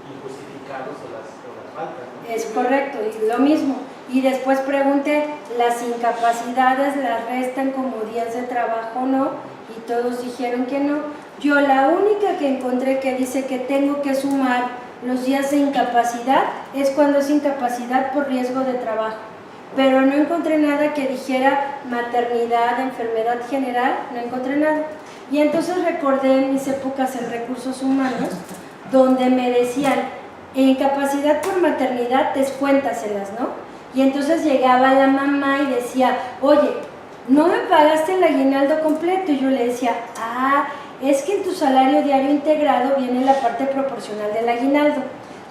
injustificados o las faltas, ¿no? Es correcto, y lo mismo. Y después pregunté, ¿las incapacidades las restan como días de trabajo o no? Y todos dijeron que no. Yo la única que encontré que dice que tengo que sumar los días de incapacidad es cuando es incapacidad por riesgo de trabajo. Pero no encontré nada que dijera maternidad, enfermedad general, no encontré nada. Y entonces recordé en mis épocas en recursos humanos, donde me decían, incapacidad por maternidad, descuéntaselas, ¿no? Y entonces llegaba la mamá y decía, oye, ¿no me pagaste el aguinaldo completo? Y yo le decía, es que en tu salario diario integrado viene la parte proporcional del aguinaldo.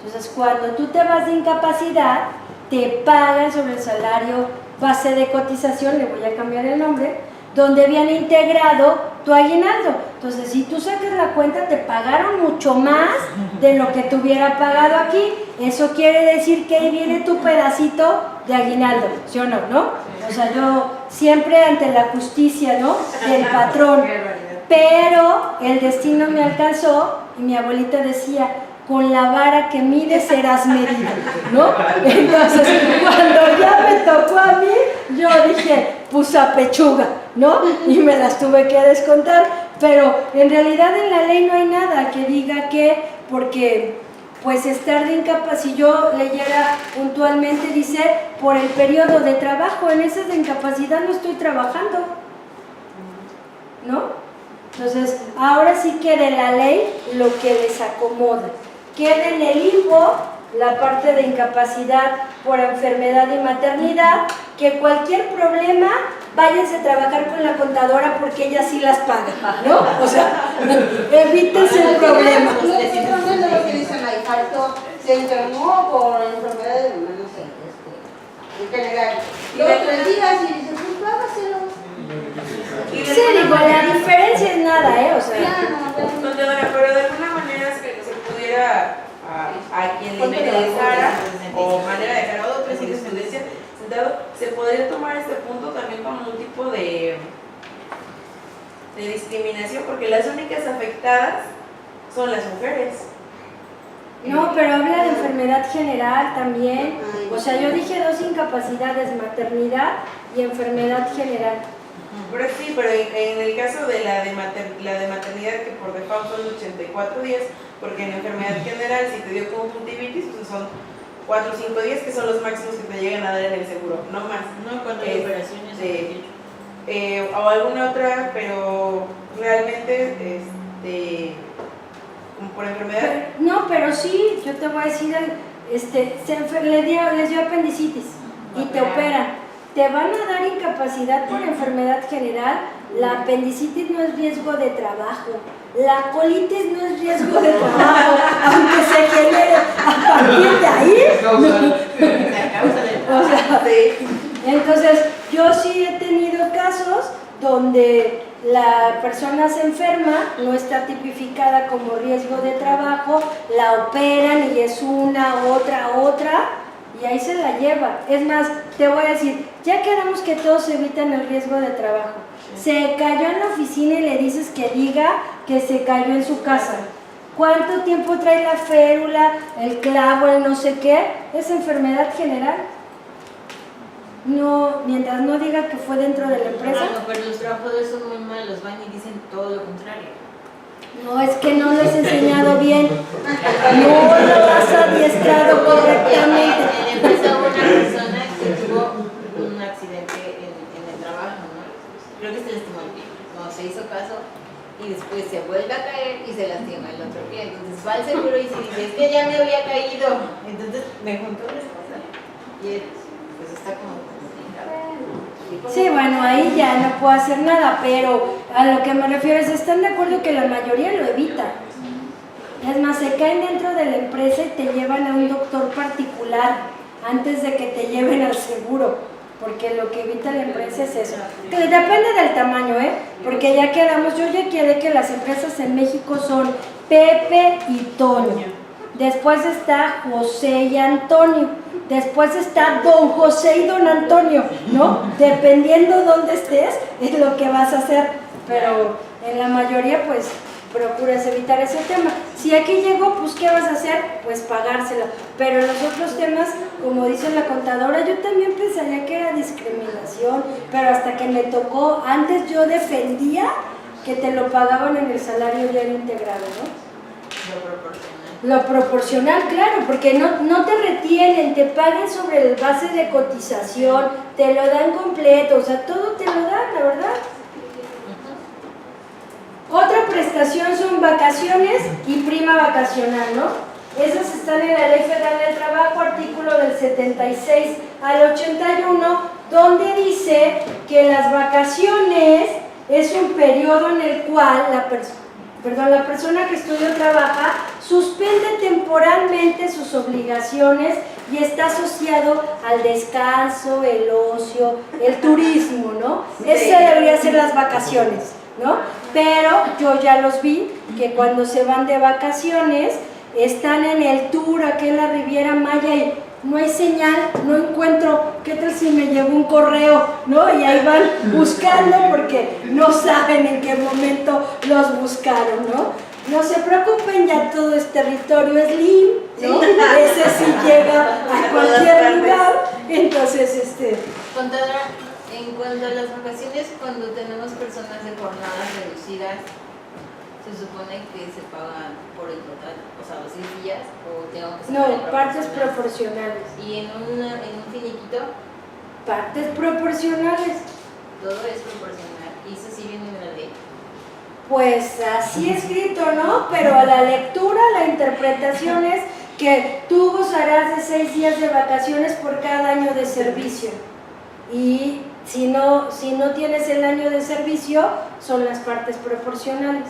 Entonces, cuando tú te vas de incapacidad, te pagan sobre el salario base de cotización, le voy a cambiar el nombre, donde habían integrado tu aguinaldo. Entonces, si tú sacas la cuenta, te pagaron mucho más de lo que te hubiera pagado aquí. Eso quiere decir que ahí viene tu pedacito de aguinaldo, ¿sí o no? ¿No? O sea, yo siempre ante la justicia, ¿no?, del patrón. Pero el destino me alcanzó y mi abuelita decía, con la vara que mides serás medido, ¿no? Entonces, cuando ya me tocó a mí, yo dije, pues a pechuga, ¿no? Y me las tuve que descontar, pero en realidad en la ley no hay nada que diga que, porque pues estar de incapacidad, si yo leyera puntualmente, dice, por el periodo de trabajo, en ese de incapacidad no estoy trabajando, ¿no? Entonces, ahora sí que de la ley lo que les acomoda. Queda en el limbo la parte de incapacidad por enfermedad y maternidad, que cualquier problema, váyanse a trabajar con la contadora porque ella sí las paga, ¿no? O sea, evítense el problema. Lo que dicen ahí, faltó, se enfermó por enfermedades, no sé, en general. Y los 3 días y dices, pues págaselo. Sí, digo, la diferencia es nada, ¿eh? O sea, Contadora, pero de alguna manera es que se pudiera a quien le interesara o manera de dejar otra independencia sentado, se podría tomar este punto también como un tipo de discriminación, porque las únicas afectadas son las mujeres. no, pero habla de enfermedad general también. O sea, yo dije 2 incapacidades, maternidad y enfermedad general. Pero sí, pero en el caso de la de maternidad, que por default son 84 días, porque en enfermedad general, si te dio conjuntivitis, pues son 4 o 5 días, que son los máximos que te llegan a dar en el seguro, no más. No, cuando hay operaciones. O alguna otra, pero realmente, como por enfermedad. No, pero sí, yo te voy a decir, les dio apendicitis y te operan. Te van a dar incapacidad por enfermedad general. La apendicitis no es riesgo de trabajo. La colitis no es riesgo de trabajo, aunque se genere a partir de ahí. O sea, entonces, yo sí he tenido casos donde la persona se enferma, no está tipificada como riesgo de trabajo, la operan y es una, otra, y ahí se la lleva. Es más, te voy a decir, ya quedamos que todos evitan el riesgo de trabajo. Se cayó en la oficina y le dices que diga que se cayó en su casa. ¿Cuánto tiempo trae la férula, el clavo, el no sé qué? Es enfermedad general. No, mientras no diga que fue dentro de la empresa. No, pero los trabajadores son muy malos, van y dicen todo lo contrario. No, es que no lo has enseñado bien. No lo has adiestrado correctamente. En la empresa hubo una persona que tuvo un accidente en el trabajo, ¿no? Creo que se lastimó el pie. No se hizo caso y después se vuelve a caer y se lastima el otro pie. Entonces va al seguro y se dice, es que ya me había caído. Entonces me juntó la esposa y él, pues está como complicado. Sí, bueno, ahí ya no puedo hacer nada, pero a lo que me refiero es, ¿están de acuerdo que la mayoría lo evita? Es más, se caen dentro de la empresa y te llevan a un doctor particular antes de que te lleven al seguro, porque lo que evita la empresa es eso. Que depende del tamaño, porque ya quedamos, yo ya quedé que las empresas en México son Pepe y Toño. Después está José y Antonio. Después está Don José y Don Antonio, ¿no? Dependiendo dónde estés, es lo que vas a hacer. Pero en la mayoría, pues, procuras evitar ese tema. Si aquí llegó, pues, ¿qué vas a hacer? Pues pagárselo. Pero los otros temas, como dice la contadora, yo también pensaría que era discriminación. Pero hasta que me tocó, antes yo defendía que te lo pagaban en el salario diario integrado, ¿no? Lo proporcional, claro, porque no te retienen, te pagan sobre el base de cotización, te lo dan completo, o sea, todo te lo dan, la verdad. Otra prestación son vacaciones y prima vacacional, ¿no? Esas están en la Ley Federal del Trabajo, artículo del 76 al 81, donde dice que las vacaciones es un periodo en el cual la persona que estudia o trabaja, suspende temporalmente sus obligaciones y está asociado al descanso, el ocio, el turismo, ¿no? Esa debería ser las vacaciones, ¿no? Pero yo ya los vi que cuando se van de vacaciones están en el tour aquí en la Riviera Maya y no hay señal, no encuentro, ¿qué tal si me llegó un correo? ¿No? Y ahí van buscando porque no saben en qué momento los buscaron, ¿no? No se preocupen, ya todo es territorio Slim, ¿no? Ese sí llega a cualquier lugar, entonces Contadora, en cuanto a las vacaciones, cuando tenemos personas de jornadas reducidas, se supone que se pagan por el total, o sea, los 6 días, o tengo que sacar no, partes proporcionales. Y en un finiquito, Partes proporcionales. todo es proporcional, y eso sí viene en la ley. Pues así escrito, ¿no? Pero a la lectura, la interpretación es que tú gozarás de 6 días de vacaciones por cada año de servicio. Y si no tienes el año de servicio, son las partes proporcionales.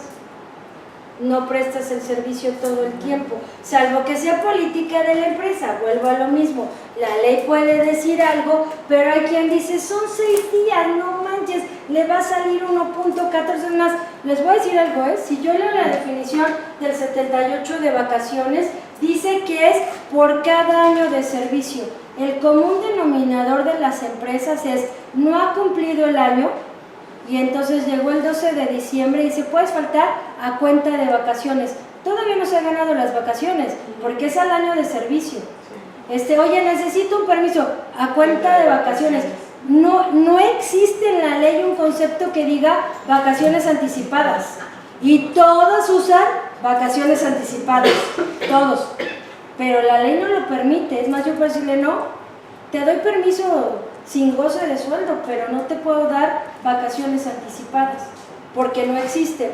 No prestas el servicio todo el tiempo, salvo que sea política de la empresa. Vuelvo a lo mismo, la ley puede decir algo, pero hay quien dice, son 6 días, no manches, le va a salir 1.14 más. Les voy a decir algo, si yo leo la definición del 78 de vacaciones, dice que es por cada año de servicio. El común denominador de las empresas es, no ha cumplido el año, y entonces llegó el 12 de diciembre y dice, puedes faltar a cuenta de vacaciones. Todavía no se han ganado las vacaciones, porque es al año de servicio. Oye, necesito un permiso a cuenta de vacaciones. No existe en la ley un concepto que diga vacaciones anticipadas. Y todos usan vacaciones anticipadas, todos. Pero la ley no lo permite. Es más, yo puedo decirle, no, te doy permiso sin goce de sueldo, pero no te puedo dar vacaciones anticipadas, porque no existe.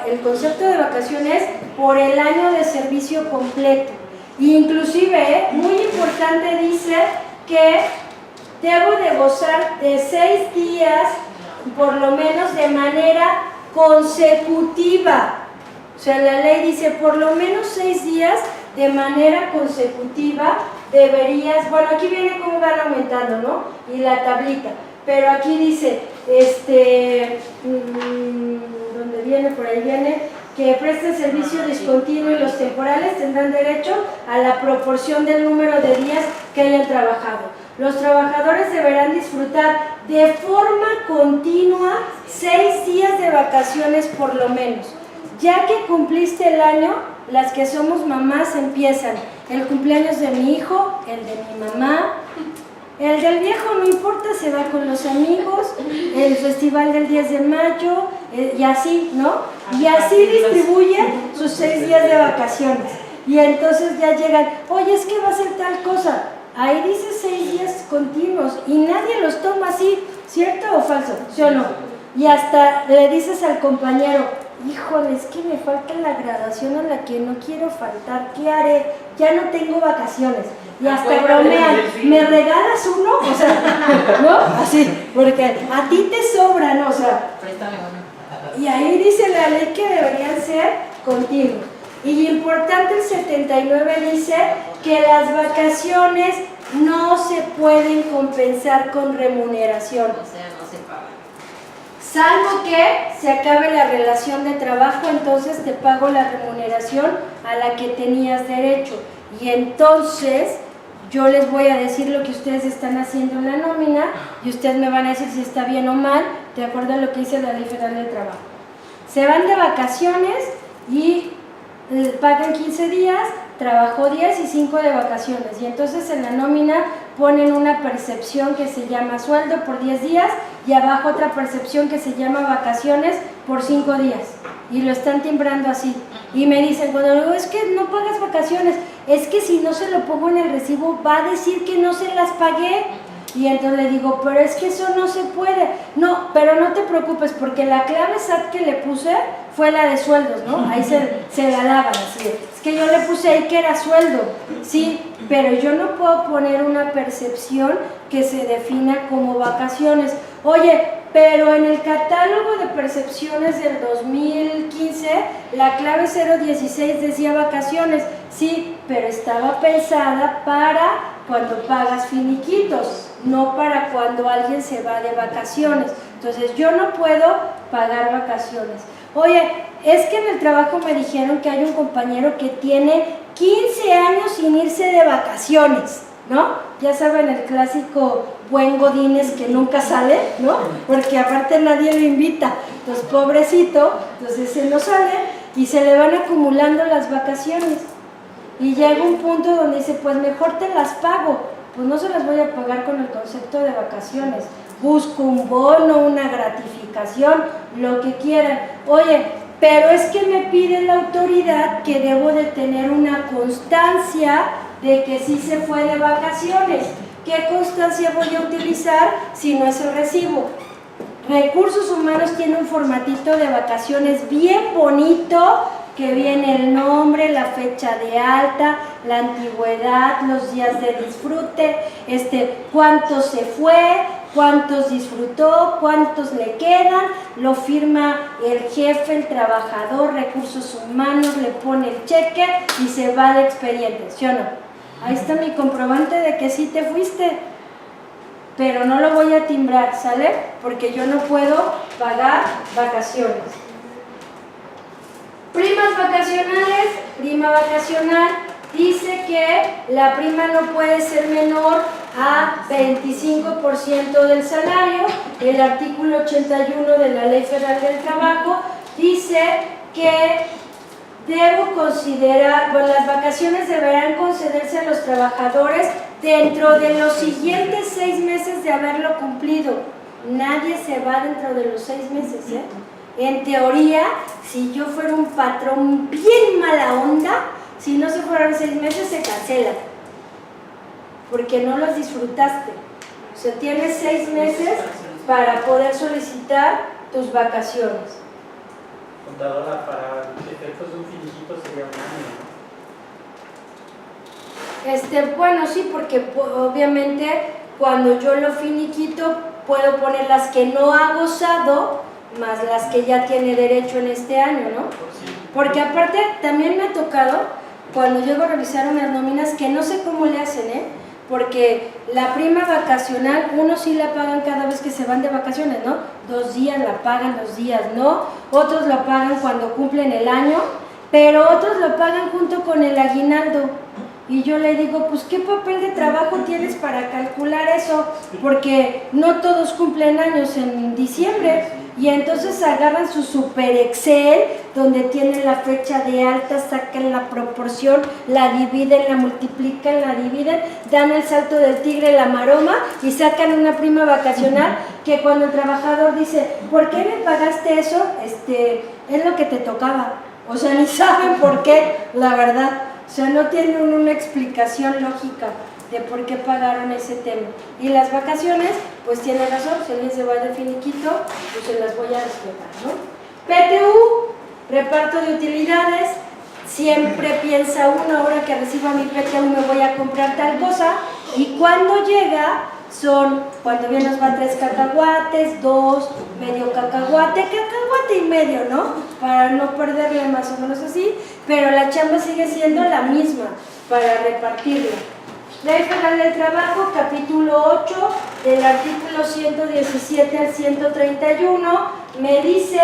El concepto de vacaciones por el año de servicio completo. Y inclusive, muy importante, dice que debo de gozar de 6 días, por lo menos de manera consecutiva. O sea, la ley dice, por lo menos 6 días de manera consecutiva deberías, bueno, aquí viene cómo van aumentando, ¿no? Y la tablita, pero aquí dice, ¿dónde viene? Por ahí viene, que presten servicio discontinuo y los temporales tendrán derecho a la proporción del número de días que hayan trabajado. Los trabajadores deberán disfrutar de forma continua 6 días de vacaciones por lo menos. Ya que cumpliste el año, las que somos mamás empiezan el cumpleaños de mi hijo, el de mi mamá, el del viejo no importa, se va con los amigos, el festival del 10 de mayo, y así, ¿no? Y así distribuyen sus 6 días de vacaciones. Y entonces ya llegan, oye, es que va a ser tal cosa. Ahí dice 6 días continuos y nadie los toma así, ¿cierto o falso? ¿Sí o no? Y hasta le dices al compañero, híjole, es que me falta la graduación a la que no quiero faltar, ¿qué haré? Ya no tengo vacaciones. Y hasta bromean, ¿me regalas uno? O sea, ¿no? Así, porque a ti te sobran, ¿no? O sea, y ahí dice la ley que deberían ser continuos. Y importante, el 79 dice que las vacaciones no se pueden compensar con remuneración. O sea, no se paga. Salvo que se acabe la relación de trabajo, entonces te pago la remuneración a la que tenías derecho. Y entonces yo les voy a decir lo que ustedes están haciendo en la nómina y ustedes me van a decir si está bien o mal, de acuerdo a lo que dice la Ley Federal del Trabajo. Se van de vacaciones y pagan 15 días, trabajó 10 y 5 de vacaciones. Y entonces en la nómina ponen una percepción que se llama sueldo por 10 días y abajo otra percepción que se llama vacaciones por 5 días. Y lo están timbrando así. Y me dicen, cuando digo, es que no pagas vacaciones, es que si no se lo pongo en el recibo va a decir que no se las pagué. Y entonces le digo, pero es que eso no se puede. No, pero no te preocupes, porque la clave SAT que le puse fue la de sueldos, ¿no? Ahí se la lavan así. Es que yo le puse ahí que era sueldo, sí, pero yo no puedo poner una percepción que se defina como vacaciones. Oye, pero en el catálogo de percepciones del 2015 la clave 016 decía vacaciones, sí, pero estaba pensada para cuando pagas finiquitos, no para cuando alguien se va de vacaciones. Entonces yo no puedo pagar vacaciones. Oye, es que en el trabajo me dijeron que hay un compañero que tiene 15 años sin irse de vacaciones, ¿no? Ya saben, el clásico buen godines que nunca sale, ¿no? Porque aparte nadie lo invita. Entonces, pobrecito, entonces se lo sale y se le van acumulando las vacaciones. Y llega un punto donde dice, pues mejor te las pago. Pues no se las voy a pagar con el concepto de vacaciones. Busco un bono, una gratificación, lo que quieran. Oye, pero es que me pide la autoridad que debo de tener una constancia de que sí se fue de vacaciones. ¿Qué constancia voy a utilizar si no es el recibo? Recursos Humanos tiene un formatito de vacaciones bien bonito, que viene el nombre, la fecha de alta, la antigüedad, los días de disfrute, cuántos se fue, cuántos disfrutó, cuántos le quedan, lo firma el jefe, el trabajador, Recursos Humanos, le pone el cheque y se va al expediente, ¿sí o no? Ahí está mi comprobante de que sí te fuiste, pero no lo voy a timbrar, ¿sale? Porque yo no puedo pagar vacaciones. Primas vacacionales, prima vacacional, dice que la prima no puede ser menor a 25% del salario. El artículo 81 de la Ley Federal del Trabajo dice que debo considerar, bueno, las vacaciones deberán concederse a los trabajadores dentro de los siguientes 6 meses de haberlo cumplido. Nadie se va dentro de los 6 meses, ¿eh? En teoría, si yo fuera un patrón bien mala onda, si no se fueron 6 meses se cancela, porque no los disfrutaste. O sea, tienes 6 meses para poder solicitar tus vacaciones. Contadora, para efectos de un finiquito sería un año. Bueno, sí, porque obviamente cuando yo lo finiquito puedo poner las que no ha gozado más las que ya tiene derecho en este año, ¿no? Porque aparte también me ha tocado cuando llego a revisar unas nóminas que no sé cómo le hacen, porque la prima vacacional, unos sí la pagan cada vez que se van de vacaciones, ¿no? 2 días la pagan, 2 días no, otros la pagan cuando cumplen el año, pero otros lo pagan junto con el aguinaldo. Y yo le digo, pues ¿qué papel de trabajo tienes para calcular eso? Porque no todos cumplen años en diciembre. Y entonces agarran su super Excel, donde tienen la fecha de alta, sacan la proporción, la dividen, la multiplican, la dividen, dan el salto del tigre, la maroma, y sacan una prima vacacional que cuando el trabajador dice, ¿por qué me pagaste eso? Es lo que te tocaba. O sea, ni saben por qué, la verdad. O sea, no tienen una explicación lógica de por qué pagaron ese tema. Y las vacaciones, pues tiene razón, si alguien se va de finiquito, pues se las voy a respetar, ¿no? PTU, reparto de utilidades, siempre piensa uno, ahora que reciba mi PTU me voy a comprar tal cosa, y cuando llega, cuando bien nos va 3 cacahuates, 2, medio cacahuate y medio, ¿no? Para no perderle más o menos así, pero la chamba sigue siendo la misma para repartirla. Ley Federal del Trabajo, capítulo 8, del artículo 117 al 131, me dice,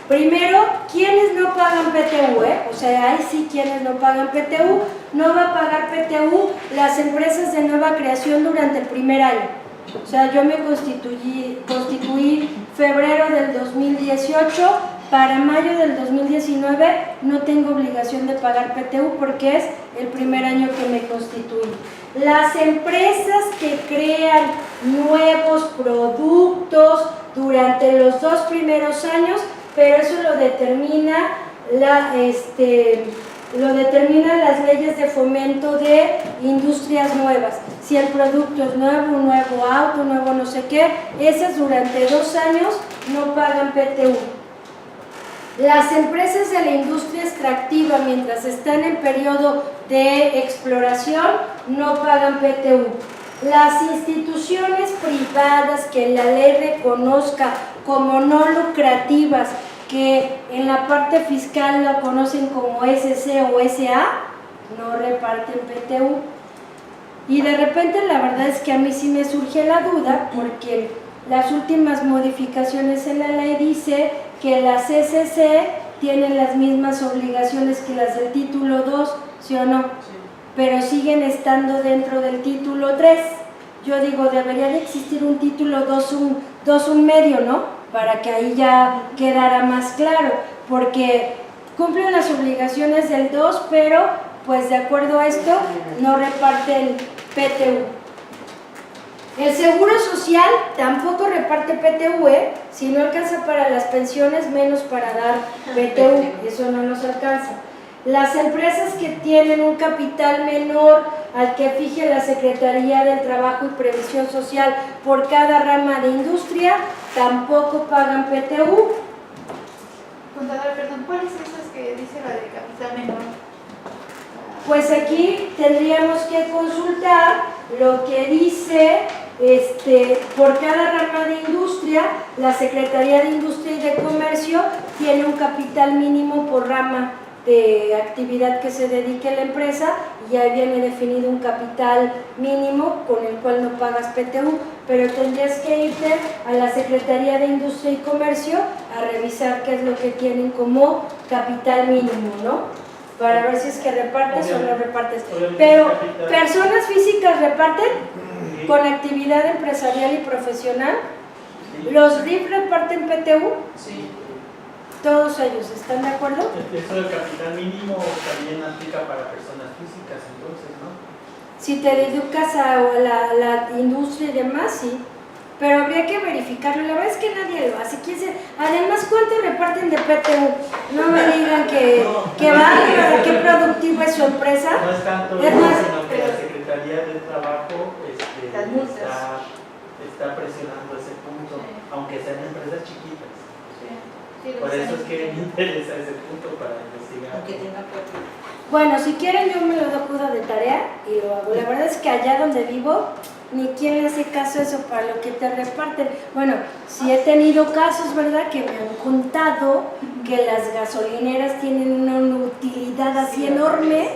primero, ¿quiénes no pagan PTU? O sea, ahí sí, ¿quiénes no pagan PTU? No va a pagar PTU las empresas de nueva creación durante el primer año. O sea, yo me constituí febrero del 2018, para mayo del 2019 no tengo obligación de pagar PTU porque es el primer año que me constituí. Las empresas que crean nuevos productos durante los 2 primeros años, pero eso lo determina las leyes de fomento de industrias nuevas. Si el producto es nuevo, un nuevo auto, un nuevo no sé qué, esas durante 2 años no pagan PTU. Las empresas de la industria extractiva, mientras están en periodo de exploración, no pagan PTU. Las instituciones privadas que la ley reconozca como no lucrativas, que en la parte fiscal lo conocen como SC o SA, no reparten PTU. Y de repente la verdad es que a mí sí me surge la duda, porque las últimas modificaciones en la ley dice que las SC tienen las mismas obligaciones que las del título 2, ¿sí o no? Sí. Pero siguen estando dentro del título 3. Yo digo, debería de existir un título 2 un medio, ¿no? Para que ahí ya quedara más claro, porque cumplen las obligaciones del 2, pero pues de acuerdo a esto no reparten PTU. El Seguro Social tampoco reparte PTU, si no alcanza para las pensiones, menos para dar PTU, eso no nos alcanza. Las empresas que tienen un capital menor al que fije la Secretaría del Trabajo y Previsión Social por cada rama de industria, tampoco pagan PTU. Contadora, perdón, ¿cuáles son esas que dice la de capital menor? Pues aquí tendríamos que consultar lo que dice por cada rama de industria. La Secretaría de Industria y de Comercio tiene un capital mínimo por rama de actividad que se dedique a la empresa, y ahí viene definido un capital mínimo con el cual no pagas PTU, pero tendrías que irte a la Secretaría de Industria y Comercio a revisar qué es lo que tienen como capital mínimo, ¿no? Para ver si es que repartes o no repartes. Pero personas físicas reparten con actividad empresarial y profesional. Los RIF reparten PTU. Sí. Todos ellos, ¿están de acuerdo? Eso del capital mínimo también aplica para personas físicas, entonces, ¿no? Si te dedicas a la industria y demás, sí. Pero habría que verificarlo. La verdad es que nadie lo hace. Además, ¿cuánto reparten de PTU? No me digan que va, qué productiva es su empresa. No es tanto Es eso, más, sino que la Secretaría del Trabajo Las multas. está presionando ese punto, aunque sean empresas chiquitas. Sí, Por eso es que me interesa ese punto para investigar. Aunque tenga propio. Bueno, si quieren yo me lo doy de tarea y lo hago. La verdad es que allá donde vivo, ni quien le hace caso a eso para lo que te reparten. Bueno, sí he tenido casos, ¿verdad?, que me han contado que las gasolineras tienen una utilidad así enorme,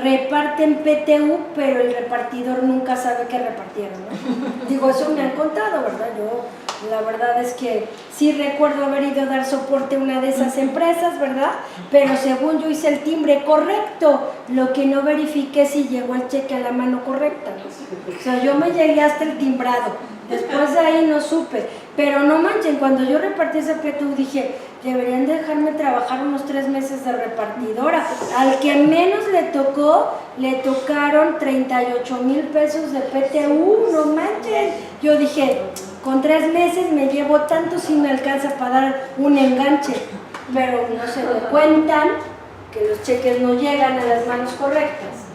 reparten PTU, pero el repartidor nunca sabe qué repartieron, ¿no? Digo, eso me han contado, ¿verdad? Yo, la verdad es que sí recuerdo haber ido a dar soporte a una de esas empresas, ¿verdad? Pero según yo hice el timbre correcto, lo que no verifiqué si llegó el cheque a la mano correcta, ¿no? O sea, yo me llegué hasta el timbrado, después de ahí no supe. Pero no manchen, cuando yo repartí ese PTU dije, deberían dejarme trabajar unos 3 meses de repartidora. Al que menos le tocaron 38,000 pesos de PTU, no manchen. Yo dije, con 3 meses me llevo tanto si me alcanza para dar un enganche. Pero no se me cuentan que los cheques no llegan a las manos correctas.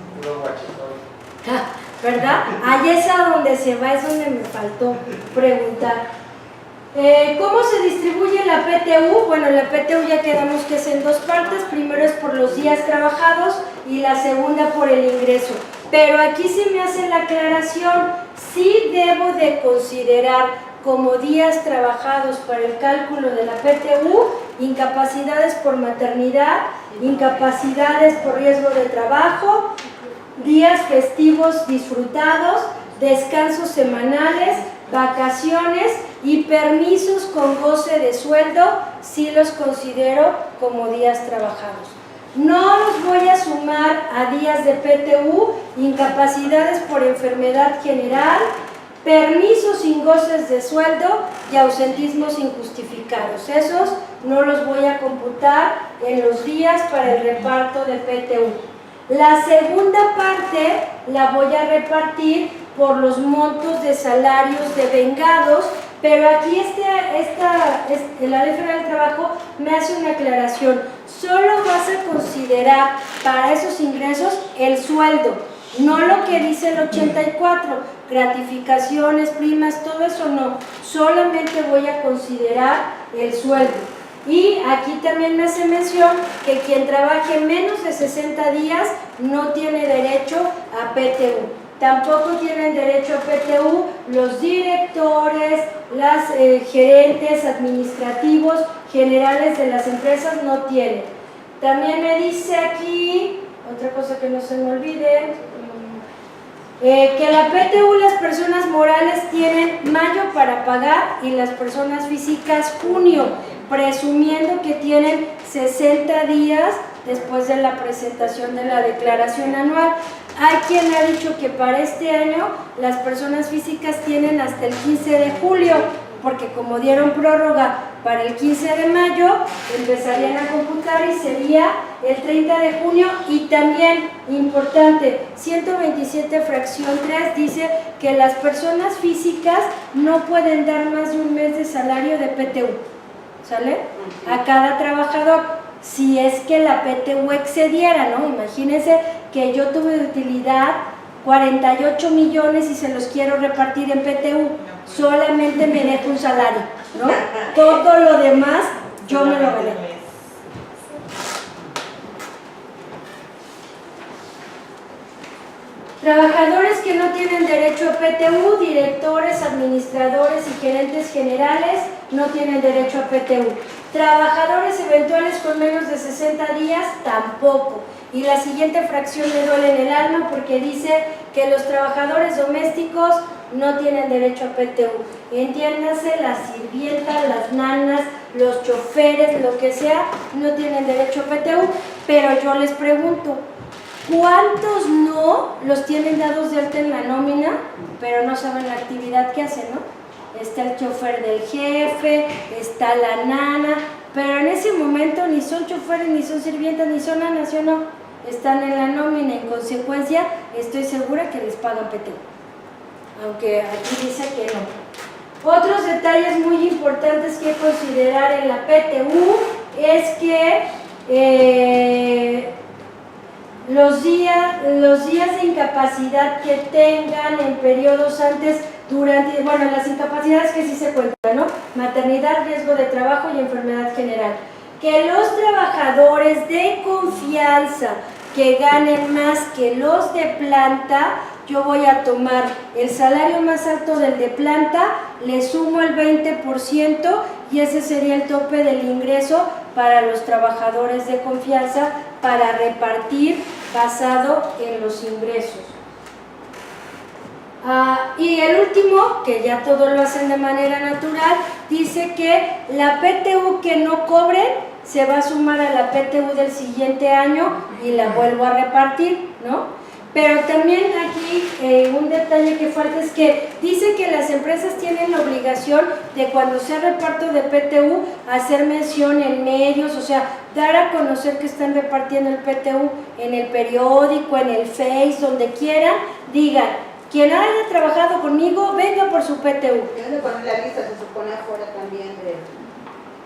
¿Verdad? Ahí es a donde se va, es donde me faltó preguntar. ¿Cómo se distribuye la PTU? Bueno, la PTU ya quedamos que es en 2 partes. Primero es por los días trabajados y la segunda por el ingreso. Pero aquí se me hace la aclaración, sí debo de considerar como días trabajados para el cálculo de la PTU incapacidades por maternidad, incapacidades por riesgo de trabajo, días festivos disfrutados, descansos semanales, vacaciones y permisos con goce de sueldo, sí los considero como días trabajados. No los voy a sumar a días de PTU, incapacidades por enfermedad general, permisos sin goces de sueldo y ausentismos injustificados. Esos no los voy a computar en los días para el reparto de PTU. La segunda parte la voy a repartir por los montos de salarios devengados, pero aquí la Ley Federal del Trabajo me hace una aclaración. Solo vas a considerar para esos ingresos el sueldo, no lo que dice el 84, gratificaciones, primas, todo eso no. Solamente voy a considerar el sueldo. Y aquí también me hace mención que quien trabaje menos de 60 días no tiene derecho a PTU. Tampoco tienen derecho a PTU los directores, las gerentes administrativos, generales de las empresas no tienen. También me dice aquí, otra cosa que no se me olvide, que la PTU las personas morales tienen mayo para pagar y las personas físicas junio, presumiendo que tienen 60 días después de la presentación de la declaración anual. Hay quien ha dicho que para este año las personas físicas tienen hasta el 15 de julio, porque como dieron prórroga para el 15 de mayo, empezarían a computar y sería el 30 de junio. Y también, importante, 127 fracción 3 dice que las personas físicas no pueden dar más de un mes de salario de PTU, ¿sale? A cada trabajador. Si es que la PTU excediera, ¿no? Imagínense que yo tuve de utilidad 48 millones y se los quiero repartir en PTU, solamente me dejo un salario, ¿no? Todo lo demás yo me lo gané. Trabajadores que no tienen derecho a PTU, directores, administradores y gerentes generales no tienen derecho a PTU. Trabajadores eventuales con menos de 60 días, tampoco. Y la siguiente fracción me duele en el alma porque dice que los trabajadores domésticos no tienen derecho a PTU. Entiéndase, las sirvientas, las nanas, los choferes, lo que sea, no tienen derecho a PTU. Pero yo les pregunto, ¿cuántos no los tienen dados de alta en la nómina, pero no saben la actividad que hacen, no? Está el chofer del jefe, está la nana, pero en ese momento ni son choferes, ni son sirvientas, ni son nanas, ¿sí o no? Están en la nómina, en consecuencia, estoy segura que les pagan PTU, aunque aquí dice que no. Otros detalles muy importantes que considerar en la PTU es que los días de incapacidad que tengan en periodos antes, durante, bueno, las incapacidades que sí se cuentan, ¿no? Maternidad, riesgo de trabajo y enfermedad general. Que los trabajadores de confianza que ganen más que los de planta, yo voy a tomar el salario más alto del de planta, le sumo el 20% y ese sería el tope del ingreso para los trabajadores de confianza para repartir basado en los ingresos. Y el último, que ya todo lo hacen de manera natural, dice que la PTU que no cobren se va a sumar a la PTU del siguiente año y la vuelvo a repartir, ¿no? Pero también aquí un detalle que falta es que dice que las empresas tienen la obligación de cuando sea reparto de PTU hacer mención en medios, o sea, dar a conocer que están repartiendo el PTU en el periódico, en el Face, donde quieran, digan, quien haya trabajado conmigo, venga por su PTU. Deben de poner la lista, se supone afuera también de...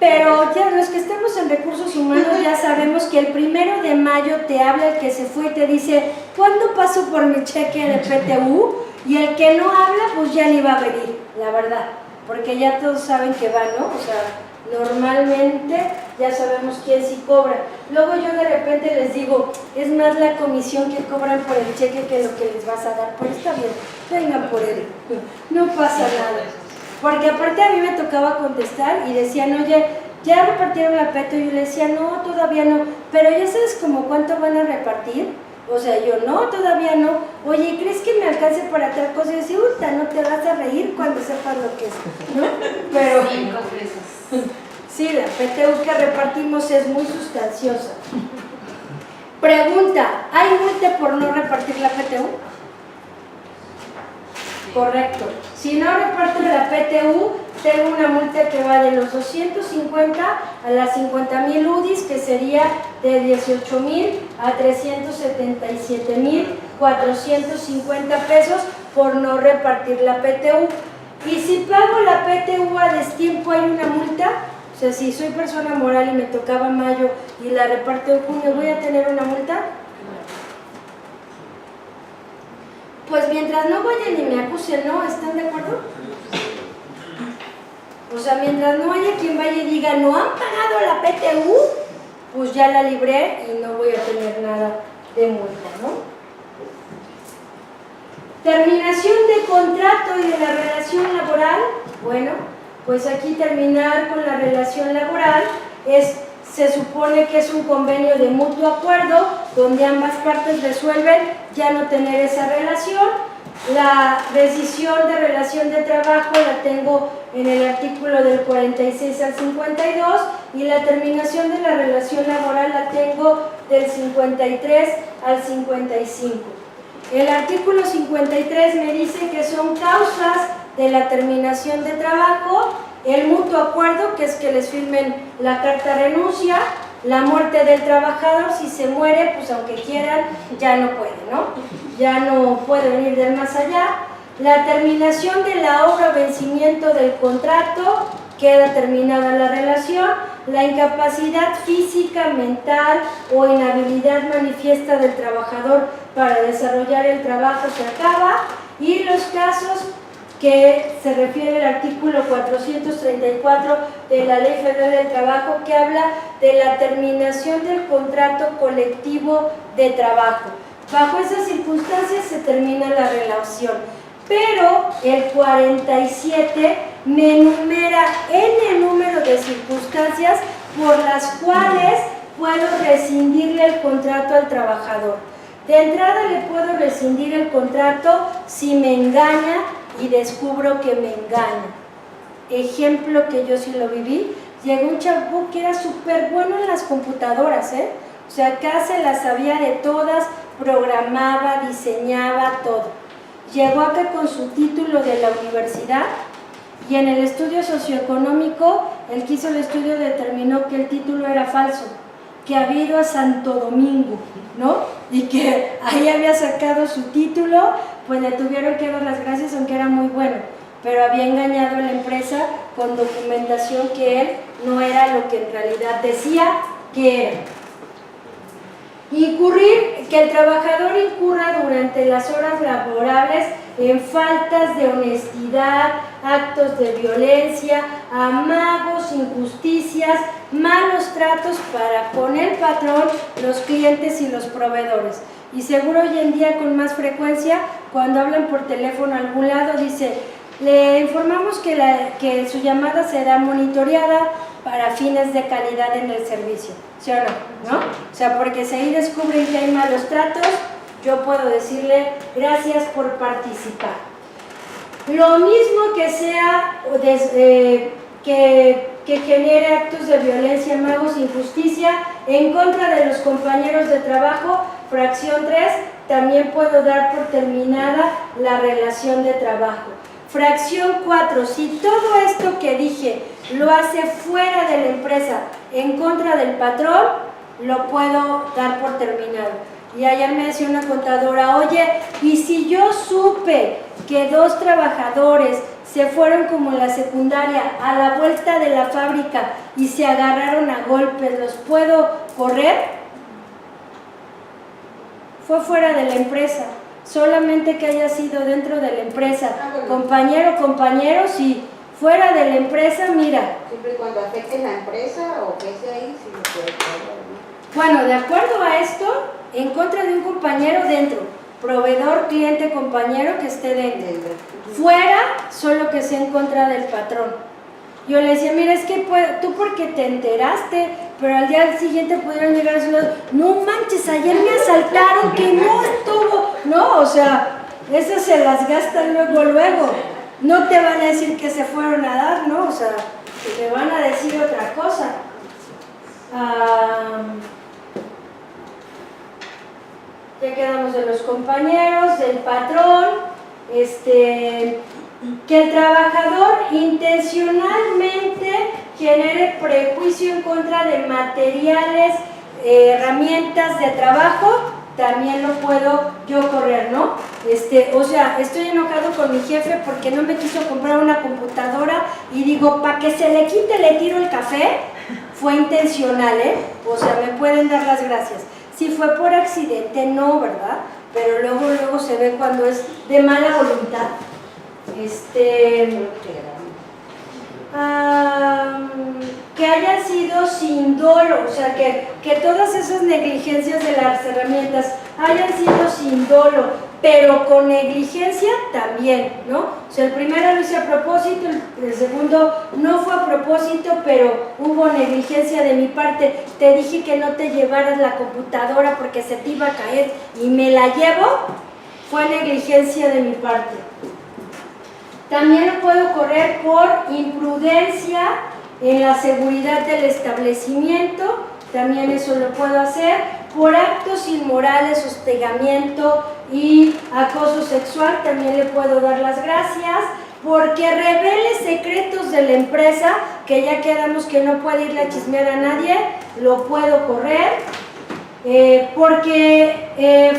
Pero ya los que estamos en recursos humanos ya sabemos que el 1 de mayo te habla el que se fue y te dice, ¿cuándo paso por mi cheque de PTU? Y el que no habla, pues ya ni va a venir, la verdad, porque ya todos saben que va, ¿no? O sea, normalmente ya sabemos quién sí cobra. Luego yo de repente les digo, es más la comisión que cobran por el cheque que lo que les vas a dar, pero está bien, vengan por él, no pasa nada. Porque aparte a mí me tocaba contestar y decían, oye, ¿ya repartieron la PTU? Y yo le decía, no, todavía no, pero ya sabes como cuánto van a repartir. O sea, yo, no, todavía no. Oye, ¿crees que me alcance para tal cosa? Y yo decía, uta, no te vas a reír cuando sepas lo que es, ¿no? Pero 5 pesos. sí, la PTU que repartimos es muy sustanciosa. Pregunta, ¿hay multa por no repartir la PTU? Correcto. Si no reparto la PTU, tengo una multa que va de los 250 a las 50,000 UDIs, que sería de 18,000 a 377,450 pesos por no repartir la PTU. Y si pago la PTU a destiempo, ¿hay una multa? O sea, si soy persona moral y me tocaba mayo y la reparto en junio, ¿voy a tener una multa? Pues mientras no vayan y me acusen, ¿no? ¿Están de acuerdo? O sea, mientras no haya quien vaya y diga, no han pagado la PTU, pues ya la libré y no voy a tener nada de multa, ¿no? Terminación de contrato y de la relación laboral. Bueno, pues aquí terminar con la relación laboral se supone que es un convenio de mutuo acuerdo, donde ambas partes resuelven ya no tener esa relación. La decisión de relación de trabajo la tengo en el artículo del 46 al 52 y la terminación de la relación laboral la tengo del 53 al 55. El artículo 53 me dice que son causas de la terminación de trabajo, el mutuo acuerdo, que es que les firmen la carta de renuncia, la muerte del trabajador, si se muere, pues aunque quieran, ya no puede, ¿no? Ya no puede venir del más allá. La terminación de la obra o vencimiento del contrato, queda terminada la relación. La incapacidad física, mental o inhabilidad manifiesta del trabajador para desarrollar el trabajo se acaba. Y los casos que se refiere al artículo 434 de la Ley Federal del Trabajo, que habla de la terminación del contrato colectivo de trabajo. Bajo esas circunstancias se termina la relación, pero el 47 me enumera el número de circunstancias por las cuales puedo rescindirle el contrato al trabajador. De entrada le puedo rescindir el contrato si me engaña y descubro que me engaña. Ejemplo que yo sí lo viví, llegó un chavo que era súper bueno en las computadoras, o sea, acá se las sabía de todas, programaba, diseñaba, todo. Llegó acá con su título de la universidad y en el estudio socioeconómico, el que hizo el estudio determinó que el título era falso, que había ido a Santo Domingo, ¿no? Y que ahí había sacado su título, pues le tuvieron que dar las gracias, aunque era muy bueno, pero había engañado a la empresa con documentación que él no era lo que en realidad decía que era. Que el trabajador incurra durante las horas laborables en faltas de honestidad, actos de violencia, amagos, injusticias, malos tratos para con el patrón, los clientes y los proveedores. Y seguro hoy en día con más frecuencia, cuando hablan por teléfono a algún lado, dice, le informamos que su llamada será monitoreada para fines de calidad en el servicio, ¿sí o no? O sea, porque si ahí descubren que hay malos tratos, yo puedo decirle gracias por participar. Lo mismo que sea que genere actos de violencia, amagos, injusticia en contra de los compañeros de trabajo, fracción 3, también puedo dar por terminada la relación de trabajo. Fracción 4, si todo esto que dije lo hace fuera de la empresa en contra del patrón, lo puedo dar por terminado. Y ayer me decía una contadora, oye, ¿y si yo supe que 2 trabajadores se fueron como en la secundaria a la vuelta de la fábrica y se agarraron a golpes, ¿los puedo correr? Fue fuera de la empresa. Solamente que haya sido dentro de la empresa, compañero, sí, fuera de la empresa, mira. Siempre y cuando afecte la empresa o que sea ahí, sí lo puede correr, ¿no? Bueno, de acuerdo a esto, en contra de un compañero dentro, proveedor, cliente, compañero que esté dentro. Fuera, solo que sea en contra del patrón. Yo le decía, mira, es que tú porque te enteraste, pero al día siguiente pudieron llegar a su lado, no manches, ayer me asaltaron, que no estuvo, no, o sea, esas se las gastan luego, no te van a decir que se fueron a dar, ¿no? O sea, te van a decir otra cosa. Ya quedamos de los compañeros, del patrón, que el trabajador intencionalmente genere prejuicio en contra de materiales, herramientas de trabajo, también lo puedo yo correr, ¿no? O sea, estoy enojado con mi jefe porque no me quiso comprar una computadora y digo, para que se le quite le tiro el café, fue intencional, o sea, me pueden dar las gracias. Si fue por accidente, no, ¿verdad? Pero luego se ve cuando es de mala voluntad. Que haya sido sin dolo, o sea, que todas esas negligencias de las herramientas hayan sido sin dolo, pero con negligencia también, ¿no? O sea, el primero lo hice a propósito, el segundo no fue a propósito, pero hubo negligencia de mi parte. Te dije que no te llevaras la computadora porque se te iba a caer y me la llevo, fue negligencia de mi parte. También lo puedo correr por imprudencia en la seguridad del establecimiento, también eso lo puedo hacer, por actos inmorales, hostigamiento y acoso sexual, también le puedo dar las gracias, porque revele secretos de la empresa, que ya quedamos que no puede irle a chismear a nadie, lo puedo correr, porque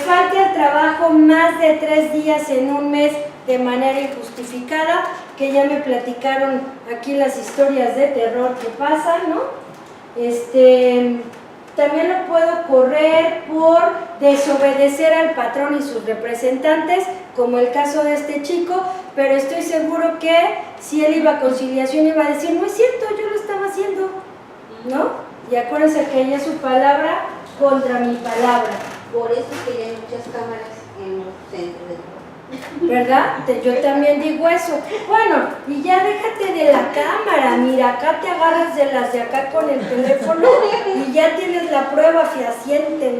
falte al trabajo más de 3 días en un mes de manera injustificada, que ya me platicaron aquí las historias de terror que pasan, ¿no? También lo puedo correr por desobedecer al patrón y sus representantes, como el caso de este chico, pero estoy seguro que si él iba a conciliación iba a decir, no es cierto, yo lo estaba haciendo, ¿no? Y acuérdense que ella es su palabra contra mi palabra. Por eso es que ya hay muchas cámaras en los centros de trabajo. ¿Verdad? Yo también digo eso. Bueno, y ya déjate de la cámara, mira, acá te agarras de las de acá con el teléfono y ya tienes la prueba fehaciente,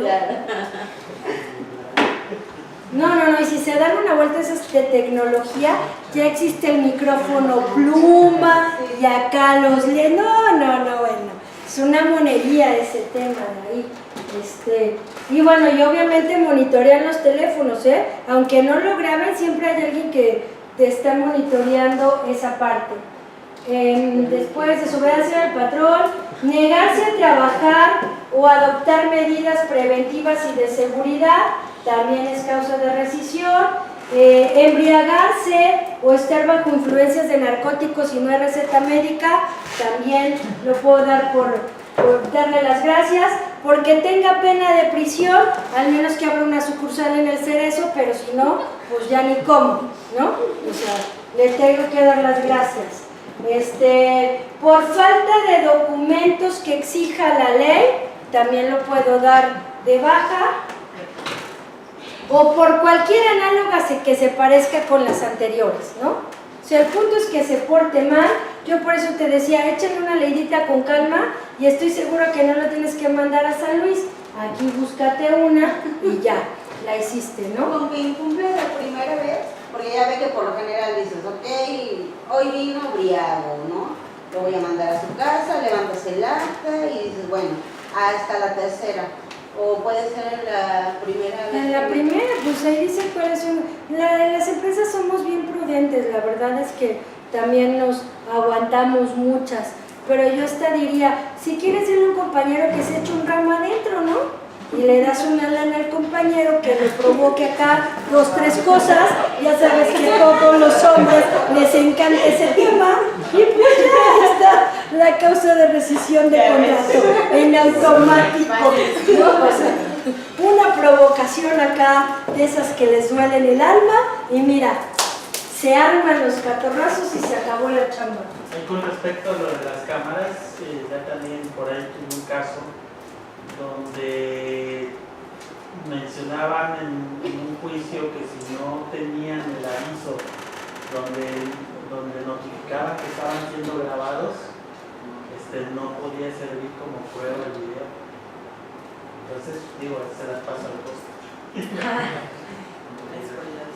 ¿no? No, y si se dan una vuelta esas de tecnología, ya existe el micrófono pluma y acá los bueno, es una monería ese tema de ahí. Y bueno, y obviamente monitorean los teléfonos, aunque no lo graben, siempre hay alguien que te está monitoreando esa parte. Después, desobedecer al patrón, negarse a trabajar o adoptar medidas preventivas y de seguridad, también es causa de rescisión. Embriagarse o estar bajo influencias de narcóticos y no hay receta médica, también lo puedo dar por darle las gracias, porque tenga pena de prisión, al menos que abra una sucursal en el Cerezo, pero si no, pues ya ni cómo, ¿no? O sea, le tengo que dar las gracias. Por falta de documentos que exija la ley, también lo puedo dar de baja, o por cualquier análoga que se parezca con las anteriores, ¿no? O sea, el punto es que se porte mal. Yo por eso te decía, échale una leidita con calma y estoy segura que no lo tienes que mandar a San Luis. Aquí búscate una y ya, la hiciste, ¿no? Con que incumple la primera vez, porque ya ve que por lo general dices, ok, hoy vino briago, ¿no? Lo voy a mandar a su casa, levantas el acta y dices, bueno, hasta la tercera. ¿O puede ser en la primera vez? En la primera, pues ahí dice cuáles son. Las empresas somos bien prudentes, la verdad es que también nos aguantamos muchas. Pero yo hasta diría, si quieres ser un compañero que se eche un ramo adentro, ¿no? Y le das una lana al compañero que le provoque acá 2, 3 cosas, ya sabes que a todos los hombres les encanta ese tema, y pues ya está la causa de rescisión de contrato en automático, ¿no? O sea, una provocación acá de esas que les duelen el alma, y mira, se arman los catorrazos y se acabó la chamba. Y con respecto a lo de las cámaras, ya también por ahí tuve un caso donde mencionaban en un juicio que si no tenían el aviso donde notificaban que estaban siendo grabados, no podía servir como prueba el video. Entonces, digo, se las paso al costo.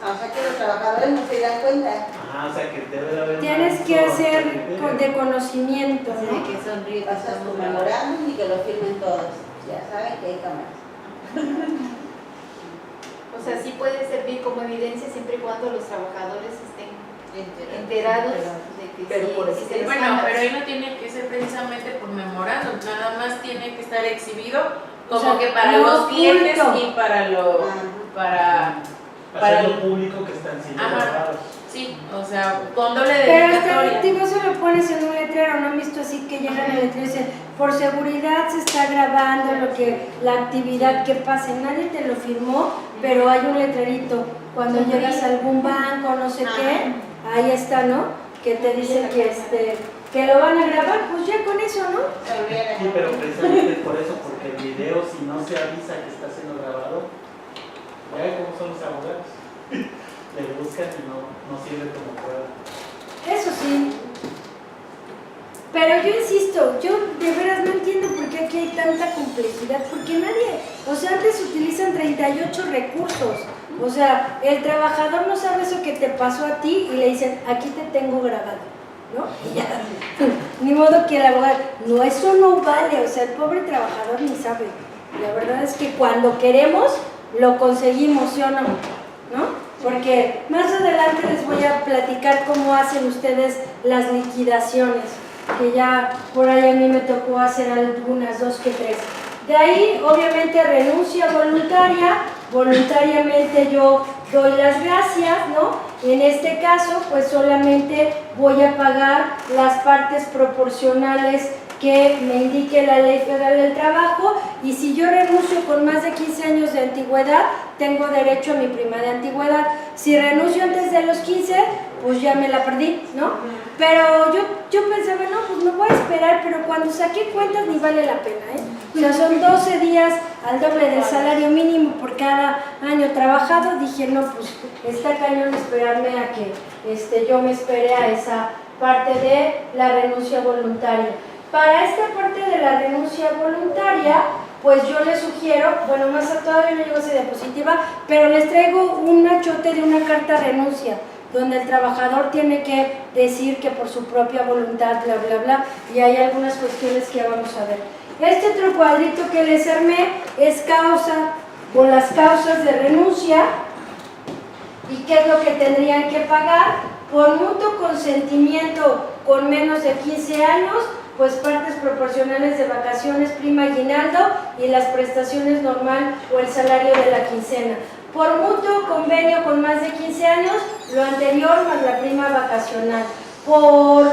O sea que los trabajadores no se dan cuenta. O sea que debe de haber. Tienes que hacer de conocimiento, Sí, ¿no? que sonríe, que Pasas estamos tu grabando. memorándum y que lo firmen todos. Ya saben que hay cámaras. O sea, sí puede servir como evidencia siempre y cuando los trabajadores estén enterados de que Pero sí por eso existen Bueno, cámaras. pero ahí no tiene que ser precisamente por memorándum, nada más tiene que estar exhibido como O sea, que para no los clientes oculto. y para lo para Hacerlo público que están siendo Ajá. grabados. sí, o sea, con doble Pero hasta dedicatoria. digo, eso lo pones en un letrero, ¿no han visto así que llegan el letrero y dicen, por seguridad se está grabando la actividad que pase, nadie te lo firmó, pero hay un letrerito, cuando llegas a algún banco, no sé qué, ahí está, ¿no? Que te dice que lo van a grabar, pues ya con eso, ¿no? Sí, pero precisamente por eso, porque el video, si no se avisa que está siendo grabado, ya ven cómo son los abogados. le buscan y no sirve como prueba. Eso sí. Pero yo insisto, yo de veras no entiendo por qué aquí hay tanta complejidad, porque nadie, o sea, antes se utilizan 38 recursos, o sea, el trabajador no sabe eso que te pasó a ti y le dicen, aquí te tengo grabado, ¿no? Y ya, ni modo que el abogado, no, eso no vale, o sea, el pobre trabajador ni sabe. La verdad es que cuando queremos, lo conseguimos, ¿sí o no? ¿No? Porque más adelante les voy a platicar cómo hacen ustedes las liquidaciones, que ya por ahí a mí me tocó hacer algunas, 2 que 3. De ahí, obviamente, renuncia voluntaria, voluntariamente yo doy las gracias, ¿no? En este caso, pues solamente voy a pagar las partes proporcionales que me indique la Ley Federal del Trabajo, y si yo renuncio con más de 15 años de antigüedad, tengo derecho a mi prima de antigüedad. Si renuncio antes de los 15, pues ya me la perdí, ¿no? Pero yo pensaba, no, pues me voy a esperar, pero cuando saqué cuentas ni vale la pena, ¿eh? O sea, son 12 días al doble del salario mínimo por cada año trabajado. Dije, no, pues está cañón esperarme a que yo me espere a esa parte de la renuncia voluntaria. Para esta parte de la renuncia voluntaria, pues yo les sugiero, bueno, más todavía no llegó esa diapositiva, pero les traigo un achote de una carta renuncia, donde el trabajador tiene que decir que por su propia voluntad, bla, bla, bla, y hay algunas cuestiones que vamos a ver. Este otro cuadrito que les armé es causa, o las causas de renuncia, y qué es lo que tendrían que pagar. Por mutuo consentimiento con menos de 15 años, pues partes proporcionales de vacaciones, prima aguinaldo y las prestaciones normal o el salario de la quincena. Por mutuo convenio con más de 15 años, lo anterior más la prima vacacional. Por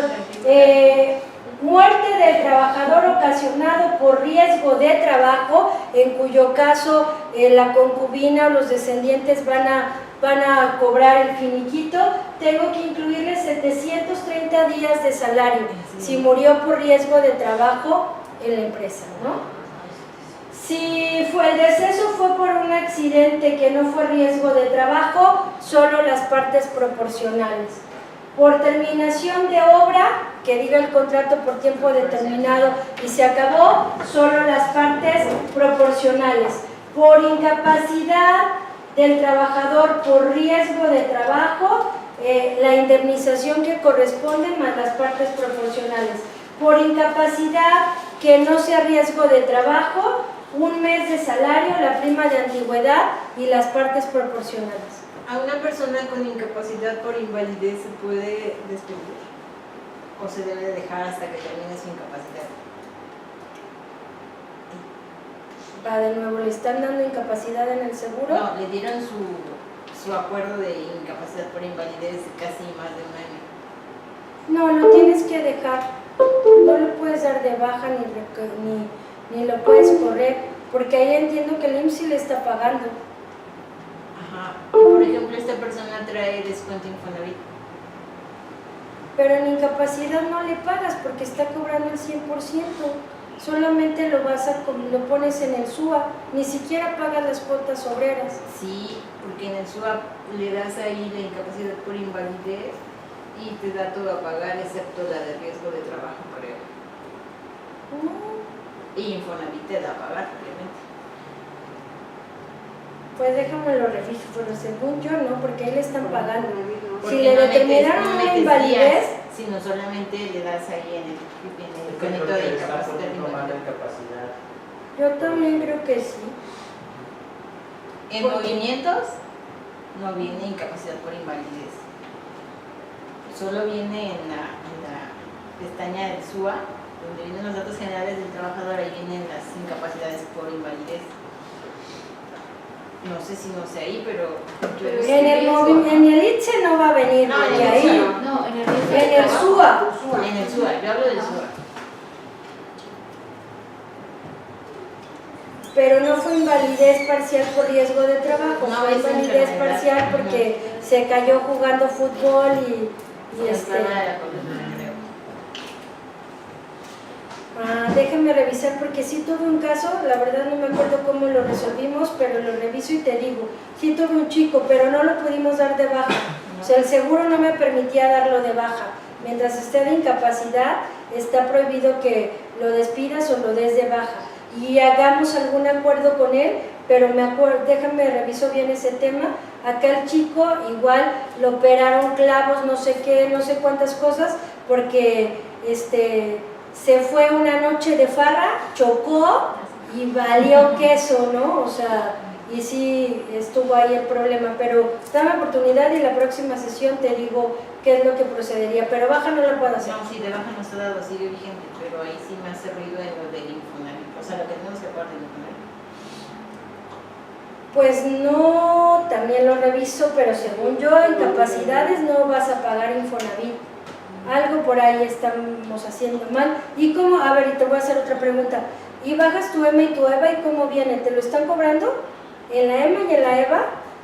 muerte del trabajador ocasionado por riesgo de trabajo, en cuyo caso la concubina o los descendientes van a cobrar el finiquito, tengo que incluirle 730 días de salario si murió por riesgo de trabajo en la empresa, ¿no? Si el deceso fue por un accidente que no fue riesgo de trabajo, solo las partes proporcionales. Por terminación de obra, que diga el contrato por tiempo determinado y se acabó, solo las partes proporcionales. Por incapacidad del trabajador por riesgo de trabajo, la indemnización que corresponde más las partes proporcionales. Por incapacidad que no sea riesgo de trabajo, 1 mes de salario, la prima de antigüedad y las partes proporcionales. ¿A una persona con incapacidad por invalidez se puede despedir? ¿O se debe dejar hasta que termine su incapacidad? De nuevo, ¿le están dando incapacidad en el seguro? No, le dieron su acuerdo de incapacidad por invalidez de casi más de 1 año. No, lo tienes que dejar. No lo puedes dar de baja ni lo puedes correr, porque ahí entiendo que el IMSS sí le está pagando. Ajá. Por ejemplo, esta persona trae descuento Infonavit. Pero en incapacidad no le pagas porque está cobrando el 100%. Solamente lo pones en el SUA, ni siquiera pagas las cuotas obreras. Sí, porque en el SUA le das ahí la incapacidad por invalidez y te da todo a pagar excepto la de riesgo de trabajo, creo. Y Infonavit te da a pagar, obviamente. Pues déjame lo reviso, pero según yo no, porque ahí le están pagando. Porque Si le no determinaron metes una invalidez, días, sino solamente le das ahí en el conecto de incapacidad. yo también creo que sí. En ¿Por qué? movimientos no viene incapacidad por invalidez. Solo viene en la pestaña del SUA, donde vienen los datos generales del trabajador, ahí vienen las incapacidades por invalidez. No sé si no sé ahí, pero yo En el ITSE no va a venir, No, porque en el ahí, SUA. No, en el en el SUA. en el SUA, yo hablo del SUA. Pero no fue invalidez parcial por riesgo de trabajo, No, fue es invalidez enfermedad. parcial porque se cayó jugando fútbol y La enfermedad de la columna, creo. Déjame revisar porque sí tuve un caso, la verdad no me acuerdo cómo lo resolvimos, pero lo reviso y te digo, sí tuve un chico, pero no lo pudimos dar de baja, o sea, el seguro no me permitía darlo de baja, mientras esté de incapacidad está prohibido que lo despidas o lo des de baja y hagamos algún acuerdo con él, pero déjame reviso bien ese tema. Acá el chico igual lo operaron clavos, no sé qué, no sé cuántas cosas, porque se fue una noche de farra, chocó y valió queso, ¿no? O sea, y sí estuvo ahí el problema, pero dame oportunidad y la próxima sesión te digo qué es lo que procedería, pero baja no lo puedo hacer. No, sí, de baja no está dado, sigue vigente, pero ahí sí me hace ruido en lo del Infonavit, o sea, lo que tenemos que pagar del Infonavit. Pues no, también lo reviso, pero según yo, incapacidades no vas a pagar Infonavit. Algo por ahí estamos haciendo mal. ¿Y cómo? A ver, y te voy a hacer otra pregunta. ¿Y bajas tu EMA y tu EVA y cómo viene? ¿Te lo están cobrando en la EMA y en la EVA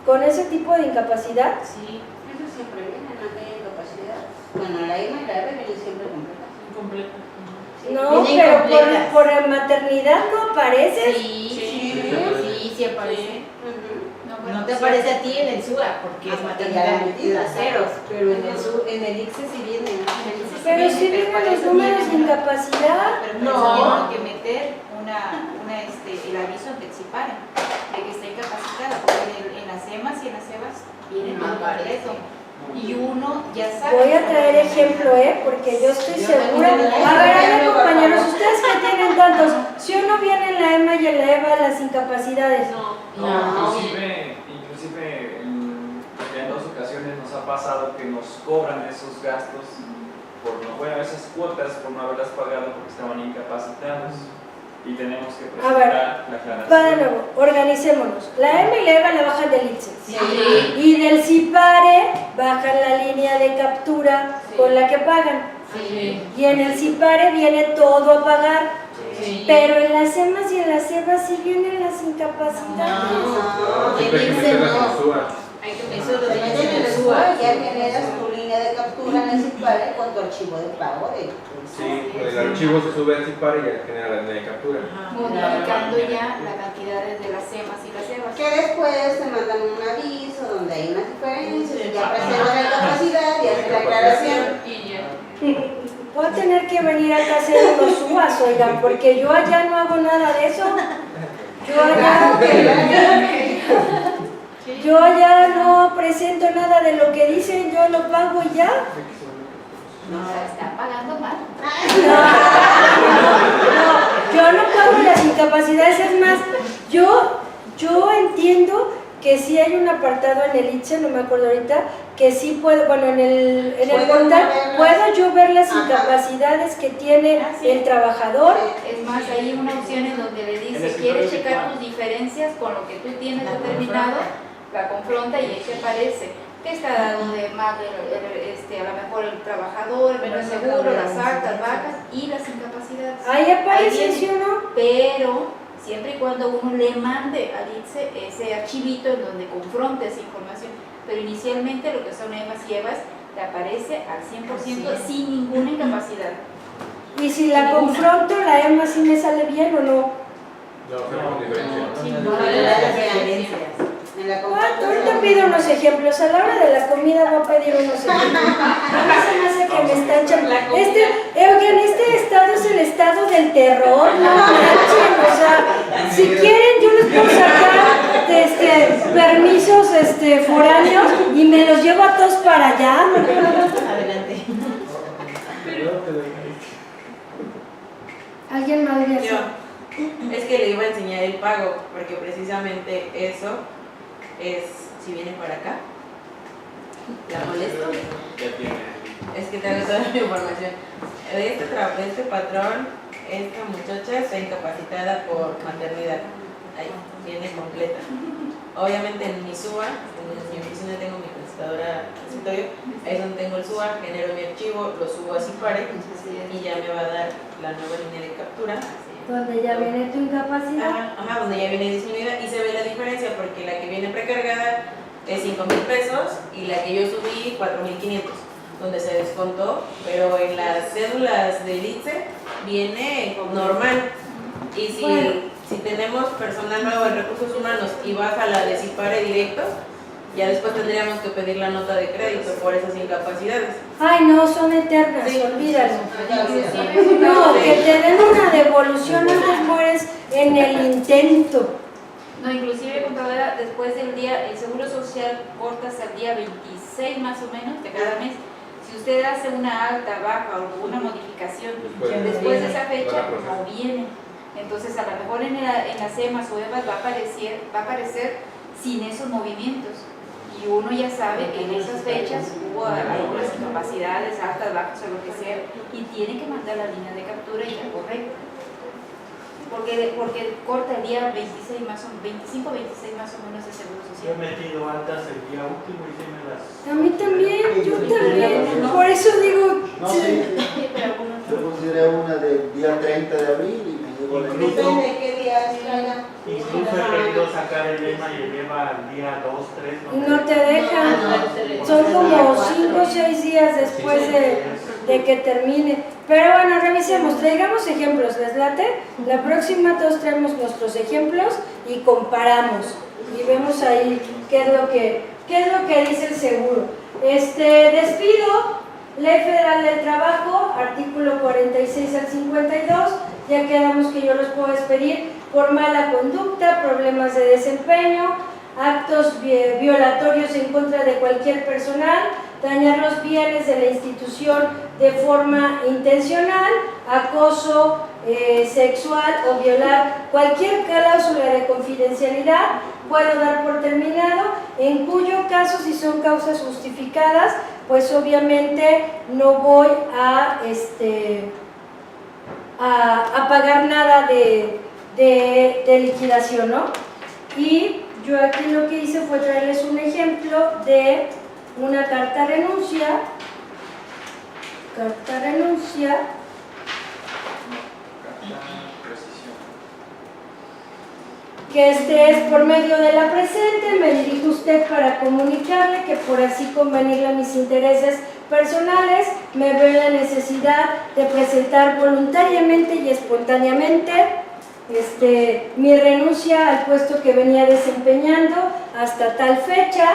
con ese tipo de incapacidad? Sí, eso siempre viene, no hay incapacidad. Bueno, la EMA y la EVA vienen siempre completas. Completa. No, Vienen pero completas. por maternidad no aparece. Sí aparece. No te sí. aparece a ti en el SUA, porque es maternidad las ceros, pero en el ICSE sí viene. Pero sí vienen los números de incapacidad. Pero No. no. Que meter el aviso ante Exipare de que está incapacitada, porque en las EMAs y en las EVAs vienen No más completo. Y uno ya sabe. Voy a traer ejemplo, porque yo estoy Yo segura. también tengo A ver, ejemplo, compañeros, ustedes que tienen tantos, si uno viene en la EMA y en la EVA, las incapacidades. Inclusive en dos ocasiones nos ha pasado que nos cobran esos gastos por no, bueno, esas cuotas por no haberlas pagado porque estaban incapacitados y tenemos que presentar la aclaración. Va de nuevo, organicémonos. La EMA y la EVA la bajan del ITSE. Sí. Y del CIPARE bajan la línea de captura con la que pagan. Sí. Y en el CIPARE viene todo a pagar. Sí. Pero en las EMAs y en las EVAs sí vienen las incapacidades. No, Siempre hay que meterlas en el SUA. eso lo Te tienes meten en en el el SUA. SUA, ya generas tu línea de captura en el CIPARE con tu archivo de pago del Sí, el archivo se sube al CIPARE y ya genera la línea de captura. Modificando ya la cantidad de las EMAs y las EVAs. Que después te mandan un aviso donde hay unas diferencias y ya preservan la capacidad y hacen la aclaración. Voy a tener que venir acá a hacer unos SUAs, oigan, porque yo allá no hago nada de eso. Yo allá no presento nada de lo que dicen, yo lo pago y ya. O sea, están pagando mal. No, yo no pago las incapacidades, es más, yo entiendo que sí hay un apartado en el ITSE, no me acuerdo ahorita, que sí puedo, bueno, en el portal, puedo yo ver las incapacidades que tiene el trabajador. Es más, hay una opción en donde le En dice, el ¿quieres escritorio checar virtual. tus diferencias con lo que tú tienes determinado? La confronta y ahí te aparece que está dado de más a lo mejor el trabajador, el seguro, las altas, bajas y las incapacidades. Ahí aparece, viene. ¿sí o no? Pero siempre y cuando uno le mande al ITSE ese archivito en donde confronte esa información. Pero inicialmente lo que son EMAs y EVAs te aparece al 100% sin ninguna incapacidad. Y si la confronto, la EMA sí me sale bien o no. No, con diferencia. No, las diferencias. En la Ahorita pido unos ejemplos, a la hora de la comida voy a pedir unos ejemplos. A mí se me hace que me están echando. Oigan, este estado es el estado del terror, no manchen, o sea, si quieren yo les puedo sacar permisos foráneos y me los llevo a todos para allá. Adelante. ¿Alguien más le hace? Yo. Es que le iba a enseñar el pago, porque precisamente eso es, si viene para acá, la molesto. Ya tiene. Es que te hago toda la información. Este patrón, esta muchacha está incapacitada por maternidad. Ahí, viene completa. Obviamente en mi SUA, en mi oficina tengo mi presentadora de escritorio, ahí es donde tengo el SUA, genero mi archivo, lo subo a CIPARE y ya me va a dar la nueva línea de captura. Donde ya viene tu incapacidad. Ajá, donde ya viene disminuida y se ve la diferencia porque la que viene precargada es 5,000 pesos y la que yo subí 4,500, donde se descontó, pero en las cédulas del ITSE viene normal. Y si, Bueno. si tenemos personal nuevo en recursos humanos y baja la de CIPARE directo, ya después tendríamos que pedir la nota de crédito por esas incapacidades. Ay, no, son eternas, Sí. olvídalo. Inclusive, No, que te den una devolución antes mueres en el intento. no, inclusive contadora, después del día, el Seguro Social corta hasta el día 26 más o menos de cada mes. Si usted hace una alta, baja o una modificación después de esa fecha, no viene. Entonces, a lo mejor en las EMAS o EVAs va a aparecer sin esos movimientos. Y uno ya sabe que en esas fechas hubo algunas incapacidades, altas, bajas o lo que sea, y tiene que mandar la línea de captura y la correcta. Porque corta el día 26 más o 25, 26 más o menos de Seguro Yo he Social. metido altas el día último y se me las... A mí también, yo también. Por eso digo, No, sí, Sí, pero algunos yo consideré una del día 30 de abril y me llegó la Incluso- Depende de qué días caiga. Incluso he querido sacar el EMA y el EVA al día 2, 3. no te dejan. Son como 5 o 6 días después de que termine. Pero bueno, revisemos, traigamos ejemplos, ¿les late? La próxima todos traemos nuestros ejemplos y comparamos. Y vemos ahí qué es lo que dice el seguro. Despido, Ley Federal del Trabajo, artículo 46 al 52. Ya quedamos que yo los puedo despedir por mala conducta, problemas de desempeño, actos violatorios en contra de cualquier personal, dañar los bienes de la institución de forma intencional, acoso sexual o violar cualquier cláusula de confidencialidad, puedo dar por terminado, en cuyo caso, si son causas justificadas, pues obviamente no voy a pagar nada de liquidación, ¿no? Y yo aquí lo que hice fue traerles un ejemplo de una carta renuncia, que es por medio de la presente, me dirijo a usted para comunicarle que por así convenirle a mis intereses personales, me veo en la necesidad de presentar voluntariamente y espontáneamente mi renuncia al puesto que venía desempeñando hasta tal fecha,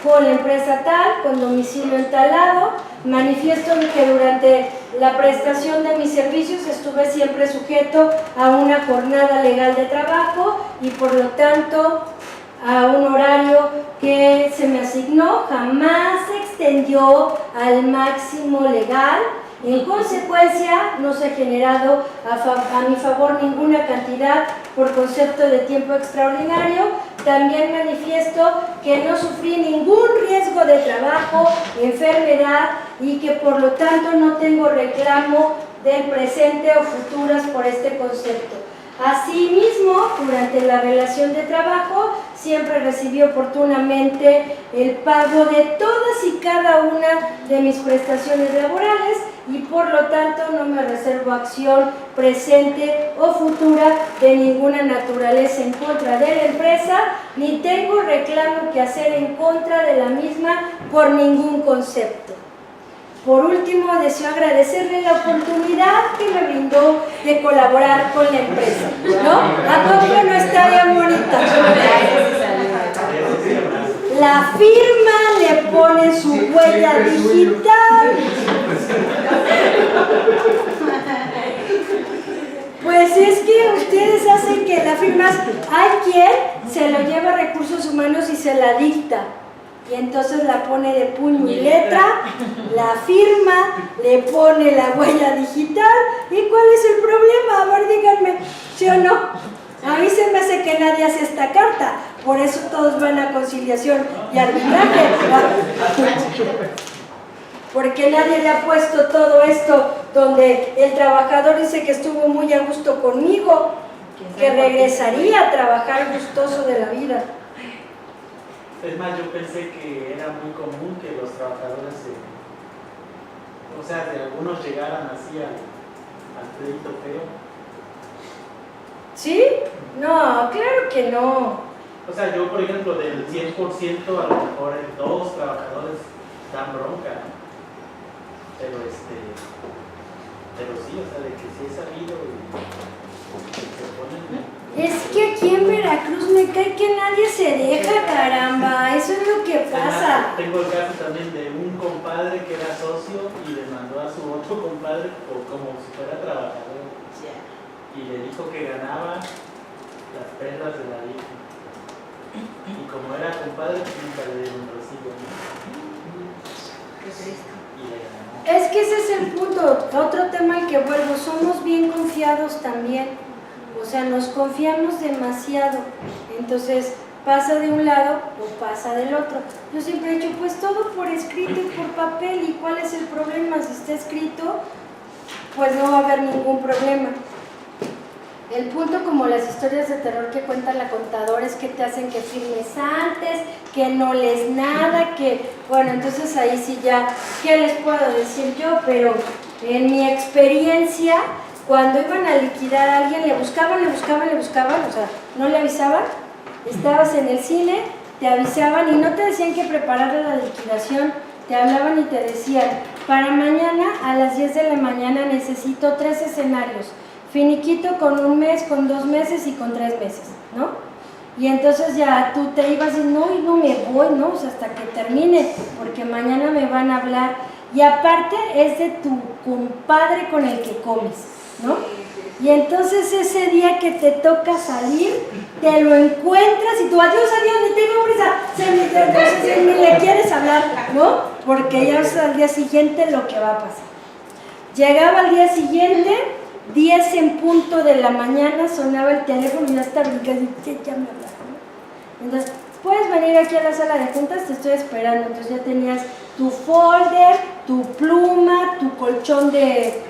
con la empresa tal, con domicilio en tal lado. Manifiesto que durante la prestación de mis servicios estuve siempre sujeto a una jornada legal de trabajo y por lo tanto a un horario que se me asignó, jamás se extendió al máximo legal. En consecuencia, no se ha generado a mi favor ninguna cantidad por concepto de tiempo extraordinario. También manifiesto que no sufrí ningún riesgo de trabajo, enfermedad y que por lo tanto no tengo reclamo del presente o futuras por este concepto. Asimismo, durante la relación de trabajo, siempre recibí oportunamente el pago de todas y cada una de mis prestaciones laborales y por lo tanto no me reservo acción presente o futura de ninguna naturaleza en contra de la empresa, ni tengo reclamo que hacer en contra de la misma por ningún concepto. Por último, deseo agradecerle la oportunidad que me brindó de colaborar con la empresa, ¿no? ¿A poco no está bien bonita? La firma le pone su huella digital. Pues es que ustedes hacen que la firma, hay quien se lo lleva a recursos humanos y se la dicta. Y entonces la pone de puño y letra, la firma, le pone la huella digital. ¿Y cuál es el problema? A ver, díganme, ¿sí o no? A mí se me hace que nadie hace esta carta, por eso todos van a conciliación y arbitraje. Porque nadie le ha puesto todo esto donde el trabajador dice que estuvo muy a gusto conmigo, que regresaría a trabajar gustoso de la vida. Es más, yo pensé que era muy común que los trabajadores, de algunos llegaran así al pleito feo. ¿Sí? No, claro que no. O sea, yo, por ejemplo, del 100%, a lo mejor 2 trabajadores dan bronca, ¿no? Pero pero sí, o sea, de que sí he sabido que se ponen... Es que aquí en Veracruz me cae que nadie se deja, caramba, eso es lo que pasa. Tengo el caso también de un compadre que era socio y le mandó a su otro compadre como si fuera trabajador y le dijo que ganaba las perlas de la Virgen. Y como era compadre, pues nunca le dieron un recibo. Y le ganó. Es que ese es el punto, otro tema al que vuelvo, somos bien confiados también. O sea, nos confiamos demasiado, entonces pasa de un lado o pasa del otro. Yo siempre he dicho, pues todo por escrito y por papel, ¿y cuál es el problema? Si está escrito, pues no va a haber ningún problema. El punto, como las historias de terror que cuenta la contadora, es que te hacen que firmes antes, que no lees nada, que, bueno, entonces ahí sí ya, ¿qué les puedo decir yo? Pero en mi experiencia, cuando iban a liquidar a alguien, le buscaban, o sea, no le avisaban, estabas en el cine, te avisaban y no te decían que preparara la liquidación, te hablaban y te decían, para mañana a las 10 de la mañana necesito 3 escenarios, finiquito con 1 mes, con 2 meses y con 3 meses, ¿no? Y entonces ya tú te ibas y no me voy, ¿no? O sea, hasta que termine, porque mañana me van a hablar. Y aparte es de tu compadre con el que comes, ¿no? Y entonces ese día que te toca salir, te lo encuentras y tú, adiós, ni tengo prisa, entonces ni le quieres hablar, ¿no? Porque ya es al día siguiente lo que va a pasar. Llegaba al día siguiente, 10 en punto de la mañana, sonaba el teléfono y ya estaba brincando y ya me hablaron, ¿no? Entonces, puedes venir aquí a la sala de juntas, te estoy esperando. Entonces ya tenías tu folder, tu pluma, tu colchón de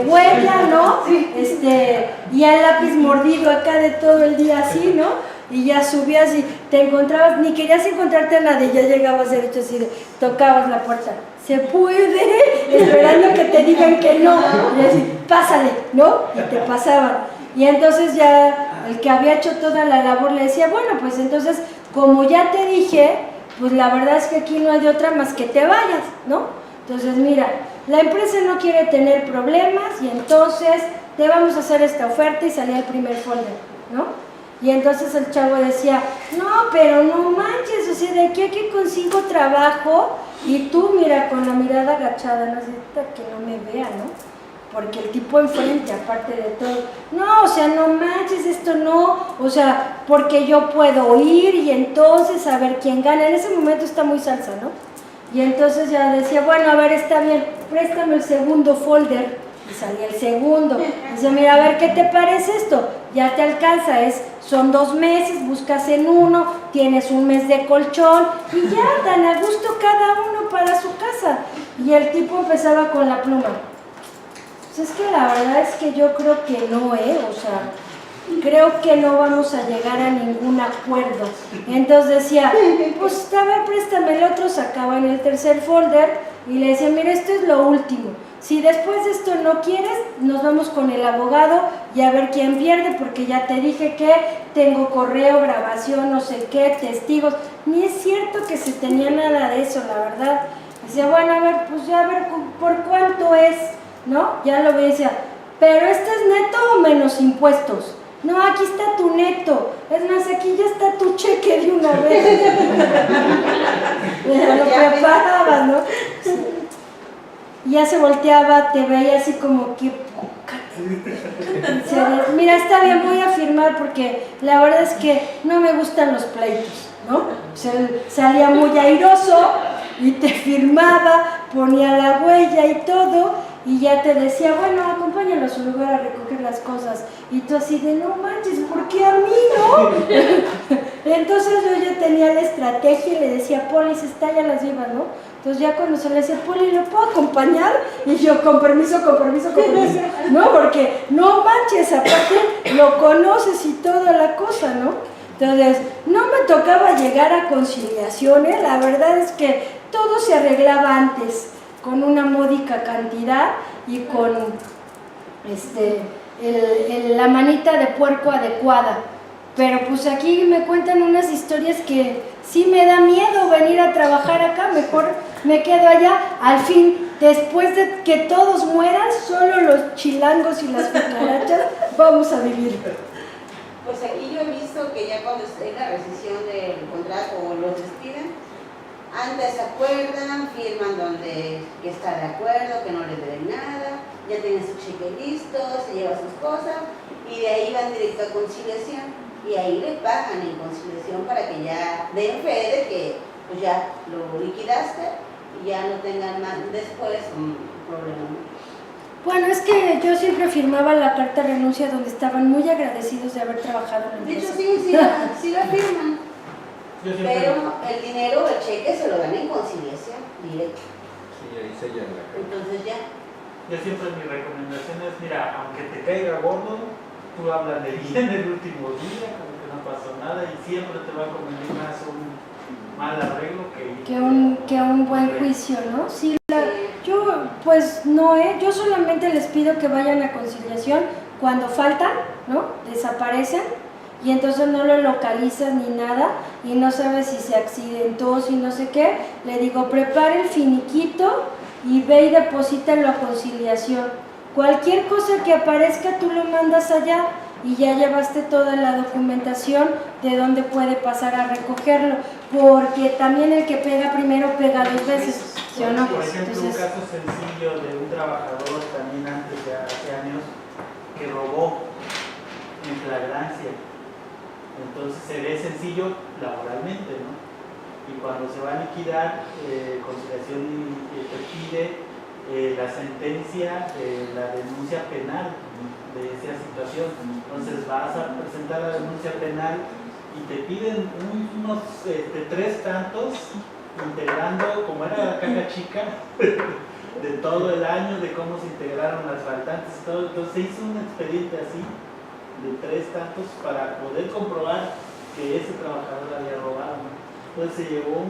huella, ¿no? Y el lápiz mordido acá de todo el día así, ¿no? Y ya subías y te encontrabas, ni querías encontrarte a nadie, ya llegabas derecho así, tocabas la puerta. ¿Se puede? Esperando que te digan que no. Y así, pásale, ¿no? Y te pasaban. Y entonces ya el que había hecho toda la labor le decía, bueno, pues entonces, como ya te dije, pues la verdad es que aquí no hay otra más que te vayas, ¿no? Entonces, mira, la empresa no quiere tener problemas y entonces te vamos a hacer esta oferta y salía el primer folder, ¿no? Y entonces el chavo decía, no, pero no manches, o sea, de aquí a que consigo trabajo y tú, mira, con la mirada agachada, no sé, que no me vea, ¿no? Porque el tipo enfrente, aparte de todo, no, o sea, no manches, esto no, o sea, porque yo puedo ir y entonces a ver quién gana. En ese momento está muy salsa, ¿no? Y entonces ya decía, bueno, a ver, está bien, préstame el segundo folder. Y salía el segundo. Dice, mira, a ver, ¿qué te parece esto? Ya te alcanza, son 2 meses, buscas en uno, tienes 1 mes de colchón y ya, tan a gusto cada uno para su casa. Y el tipo empezaba con la pluma. Pues es que la verdad es que yo creo que no, o sea, creo que no vamos a llegar a ningún acuerdo. Entonces decía, pues a ver, préstame el otro, sacaba en el tercer folder y le decía, mira, esto es lo último. Si después de esto no quieres, nos vamos con el abogado y a ver quién pierde, porque ya te dije que tengo correo, grabación, no sé qué, testigos. Ni es cierto que se tenía nada de eso, la verdad. Decía, bueno, a ver, pues ya a ver por cuánto es, ¿no? Ya lo veía, decía, pero ¿este es neto o menos impuestos? No, aquí está tu neto. Es más, aquí ya está tu cheque de una vez. Ya lo preparabas, ¿no? Sí. Ya se volteaba, te veía así como que mira, está bien, voy a firmar porque la verdad es que no me gustan los pleitos, ¿no? Salía muy airoso y te firmaba, ponía la huella y todo y ya te decía, bueno, acompáñalo a su lugar a recoger las cosas y tú así de, no manches, ¿por qué a mí no? Entonces yo ya tenía la estrategia y le decía, Poli, ya las llevas, ¿no? Entonces ya cuando se le decía, Poli, ¿lo puedo acompañar? Y yo, con permiso, no, porque no manches, aparte lo conoces y toda la cosa, ¿no? Entonces, no me tocaba llegar a conciliaciones, la verdad es que todo se arreglaba antes, con una módica cantidad y con la manita de puerco adecuada. Pero pues aquí me cuentan unas historias que sí me da miedo venir a trabajar acá, mejor me quedo allá. Al fin, después de que todos mueran, solo los chilangos y las cucarachas vamos a vivir. Pues aquí yo he visto que ya cuando esté la rescisión del contrato o los despiden, antes se acuerdan, firman donde que está de acuerdo, que no les deben nada, ya tienen su cheque listo, se lleva sus cosas y de ahí van directo a conciliación y ahí le pagan en conciliación para que ya den fe de que pues ya lo liquidaste y ya no tengan más después un problema. Bueno, es que yo siempre firmaba la carta de renuncia donde estaban muy agradecidos de haber trabajado en la De hecho empresa. sí la firman, Yo siempre, pero el dinero, el cheque se lo dan en conciliación directo. Sí, ahí sellan la carta. Entonces ya. yo siempre mi recomendación es, mira, aunque te caiga gordo, tú háblale bien el último día, como que no pasó nada y siempre te va a convenir más un mal arreglo Que un buen juicio, ¿no? Sí, yo pues no, yo solamente les pido que vayan a conciliación cuando faltan, ¿no? Desaparecen y entonces no lo localizas ni nada y no sabes si se accidentó, si no sé qué. Le digo, prepara el finiquito y ve y deposítalo a conciliación. Cualquier cosa que aparezca tú lo mandas allá y ya llevaste toda la documentación de dónde puede pasar a recogerlo, porque también el que pega primero pega dos veces, ¿sí o no? Por ejemplo, Entonces, un caso sencillo de un trabajador también antes de hace años que robó en flagrancia. Entonces se ve sencillo laboralmente, ¿no? Y cuando se va a liquidar, conciliación te pide la sentencia de la denuncia penal de esa situación. Entonces vas a presentar la denuncia penal y te piden unos 3 tantos integrando, como era la caja chica, de todo el año, de cómo se integraron las faltantes y todo. Entonces se hizo un expediente así, de 3 tantos, para poder comprobar que ese trabajador había robado, ¿no? Entonces se llevó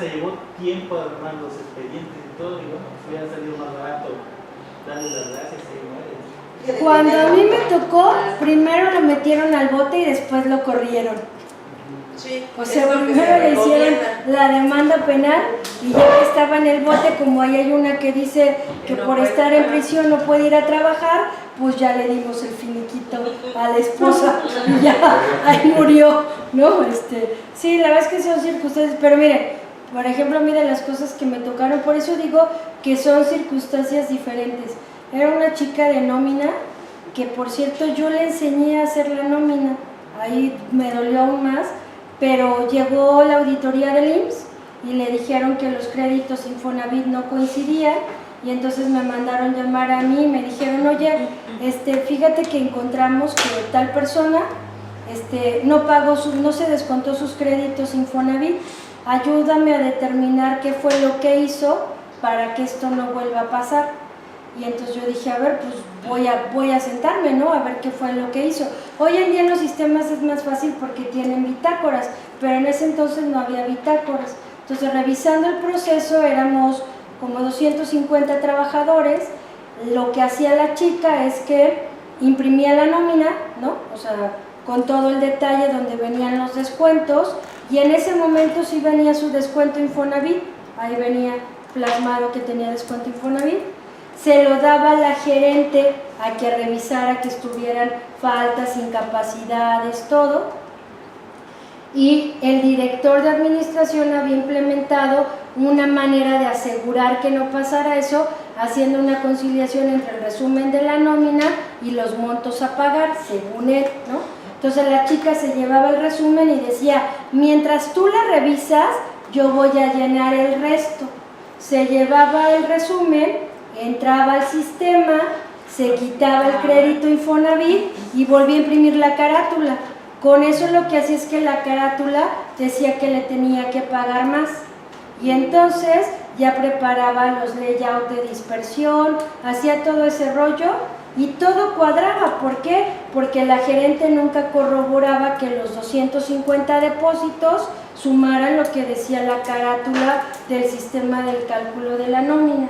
se llevó tiempo a armar los expedientes y todo, y bueno, hubiera salido más barato darles las gracias y muere. cuando a mí me tocó, primero lo metieron al bote y después lo corrieron. Sí, O sea, es lo que primero se le hicieron recomienda. la demanda penal y ya que estaba en el bote, como ahí hay una que dice que Que no por puede estar en pagar. prisión no puede ir a trabajar, pues ya le dimos el finiquito a la esposa y ya ahí murió, ¿no? Sí, la verdad es que son circunstancias, pero miren, por ejemplo, miren las cosas que me tocaron, por eso digo que son circunstancias diferentes. Era una chica de nómina, que por cierto yo le enseñé a hacer la nómina, ahí me dolió aún más, pero llegó la auditoría del IMSS y le dijeron que los créditos Infonavit no coincidían y entonces me mandaron llamar a mí y me dijeron, oye, fíjate que encontramos que tal persona no pagó, no se descontó sus créditos Infonavit, ayúdame a determinar qué fue lo que hizo para que esto no vuelva a pasar. Y entonces yo dije, a ver, pues voy a sentarme, ¿no? A ver qué fue lo que hizo. Hoy en día en los sistemas es más fácil porque tienen bitácoras, pero en ese entonces no había bitácoras. Entonces, revisando el proceso, éramos como 250 trabajadores. Lo que hacía la chica es que imprimía la nómina, ¿no? O sea, con todo el detalle donde venían los descuentos, y en ese momento sí venía su descuento Infonavit, ahí venía plasmado que tenía descuento Infonavit. Se lo daba a la gerente a que revisara que estuvieran faltas, incapacidades, todo. Y el director de administración había implementado una manera de asegurar que no pasara eso, haciendo una conciliación entre el resumen de la nómina y los montos a pagar, según él, ¿no? Entonces la chica se llevaba el resumen y decía, mientras tú la revisas, yo voy a llenar el resto. Se llevaba el resumen, entraba al sistema, se quitaba el crédito Infonavit y volvía a imprimir la carátula. Con eso lo que hacía es que la carátula decía que le tenía que pagar más. Y entonces ya preparaba los layouts de dispersión, hacía todo ese rollo y todo cuadraba. ¿Por qué? Porque la gerente nunca corroboraba que los 250 depósitos sumaran lo que decía la carátula del sistema del cálculo de la nómina.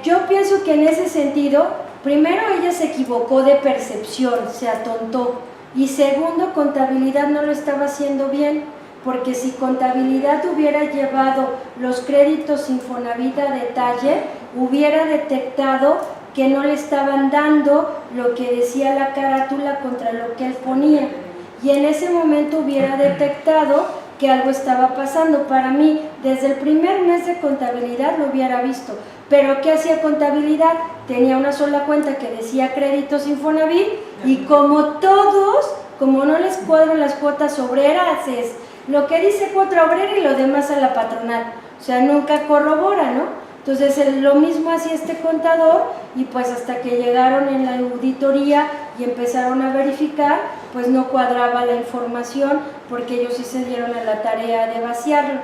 Yo pienso que en ese sentido, primero ella se equivocó de percepción, se atontó, y segundo, contabilidad no lo estaba haciendo bien, porque si contabilidad hubiera llevado los créditos Infonavit a detalle, hubiera detectado que no le estaban dando lo que decía la carátula contra lo que él ponía, y en ese momento hubiera detectado que algo estaba pasando. Para mí, desde el primer mes de contabilidad lo hubiera visto, pero ¿qué hacía contabilidad? Tenía una sola cuenta que decía créditos Infonavit, y como todos, como no les cuadran las cuotas obreras, es lo que dice cuota obrera y lo demás a la patronal, o sea, nunca corrobora, ¿no? Entonces lo mismo hacía este contador, y pues hasta que llegaron en la auditoría y empezaron a verificar, pues no cuadraba la información, porque ellos sí se dieron a la tarea de vaciarlo.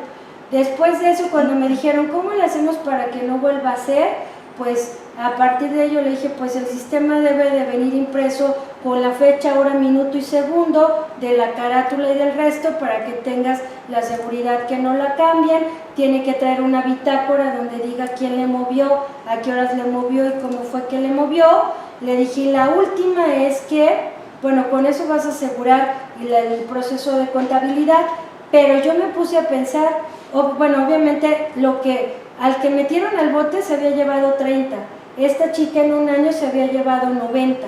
Después de eso, cuando me dijeron, ¿cómo le hacemos para que no vuelva a ser? Pues a partir de ello le dije, pues el sistema debe de venir impreso con la fecha, hora, minuto y segundo de la carátula y del resto, para que tengas la seguridad que no la cambien. Tiene que traer una bitácora donde diga quién le movió, a qué horas le movió y cómo fue que le movió. Le dije, la última es que, bueno, con eso vas a asegurar el proceso de contabilidad. Pero yo me puse a pensar, bueno, obviamente al que metieron al bote se había llevado 30, esta chica en un año se había llevado 90,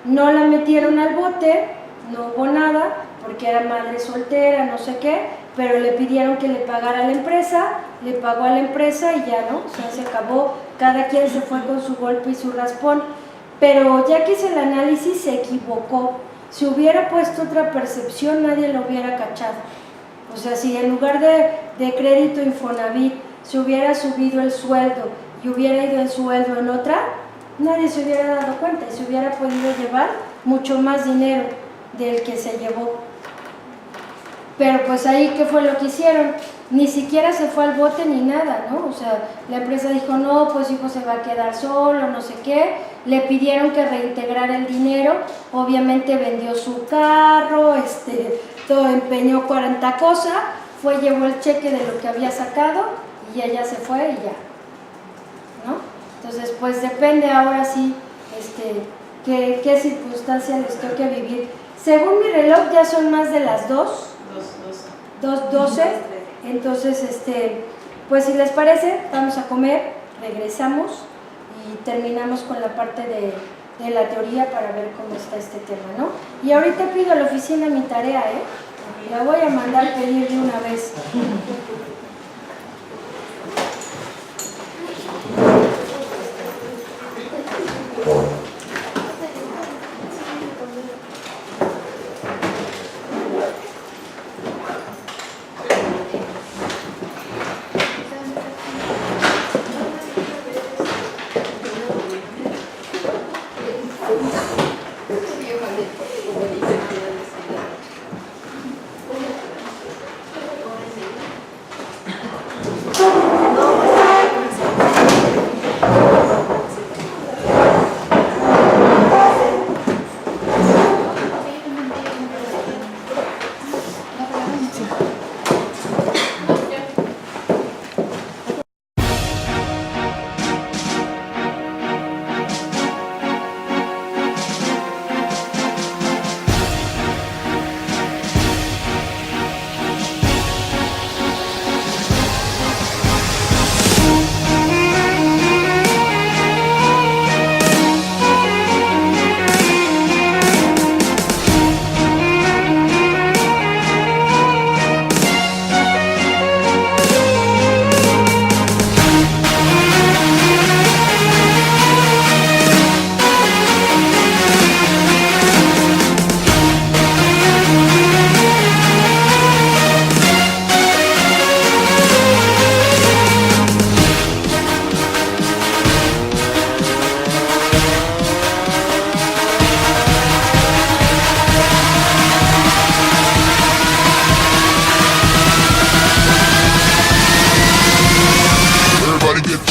no la metieron al bote, no hubo nada, porque era madre soltera, no sé qué, pero le pidieron que le pagara a la empresa, le pagó a la empresa y ya, ¿no? O sea, se acabó, cada quien se fue con su golpe y su raspón. Pero ya que hice el análisis, se equivocó. Si hubiera puesto otra percepción, nadie lo hubiera cachado. O sea, si en lugar de crédito Infonavit se hubiera subido el sueldo y hubiera ido el sueldo en otra, nadie se hubiera dado cuenta y se hubiera podido llevar mucho más dinero del que se llevó. Pero pues ahí, ¿qué fue lo que hicieron? Ni siquiera se fue al bote ni nada, ¿no? O sea, la empresa dijo, no, pues hijo se va a quedar solo, no sé qué. Le pidieron que reintegrara el dinero, obviamente vendió su carro, todo empeñó 40 cosas, llevó el cheque de lo que había sacado y ella se fue y ya, ¿no? Entonces, pues depende ahora sí qué circunstancias les toque vivir. Según mi reloj ya son más de las 2:12, entonces, pues si les parece, vamos a comer, regresamos y terminamos con la parte de la teoría para ver cómo está este tema, ¿no? Y ahorita pido a la oficina mi tarea, la voy a mandar pedir de una vez.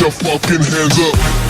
Your fucking hands up.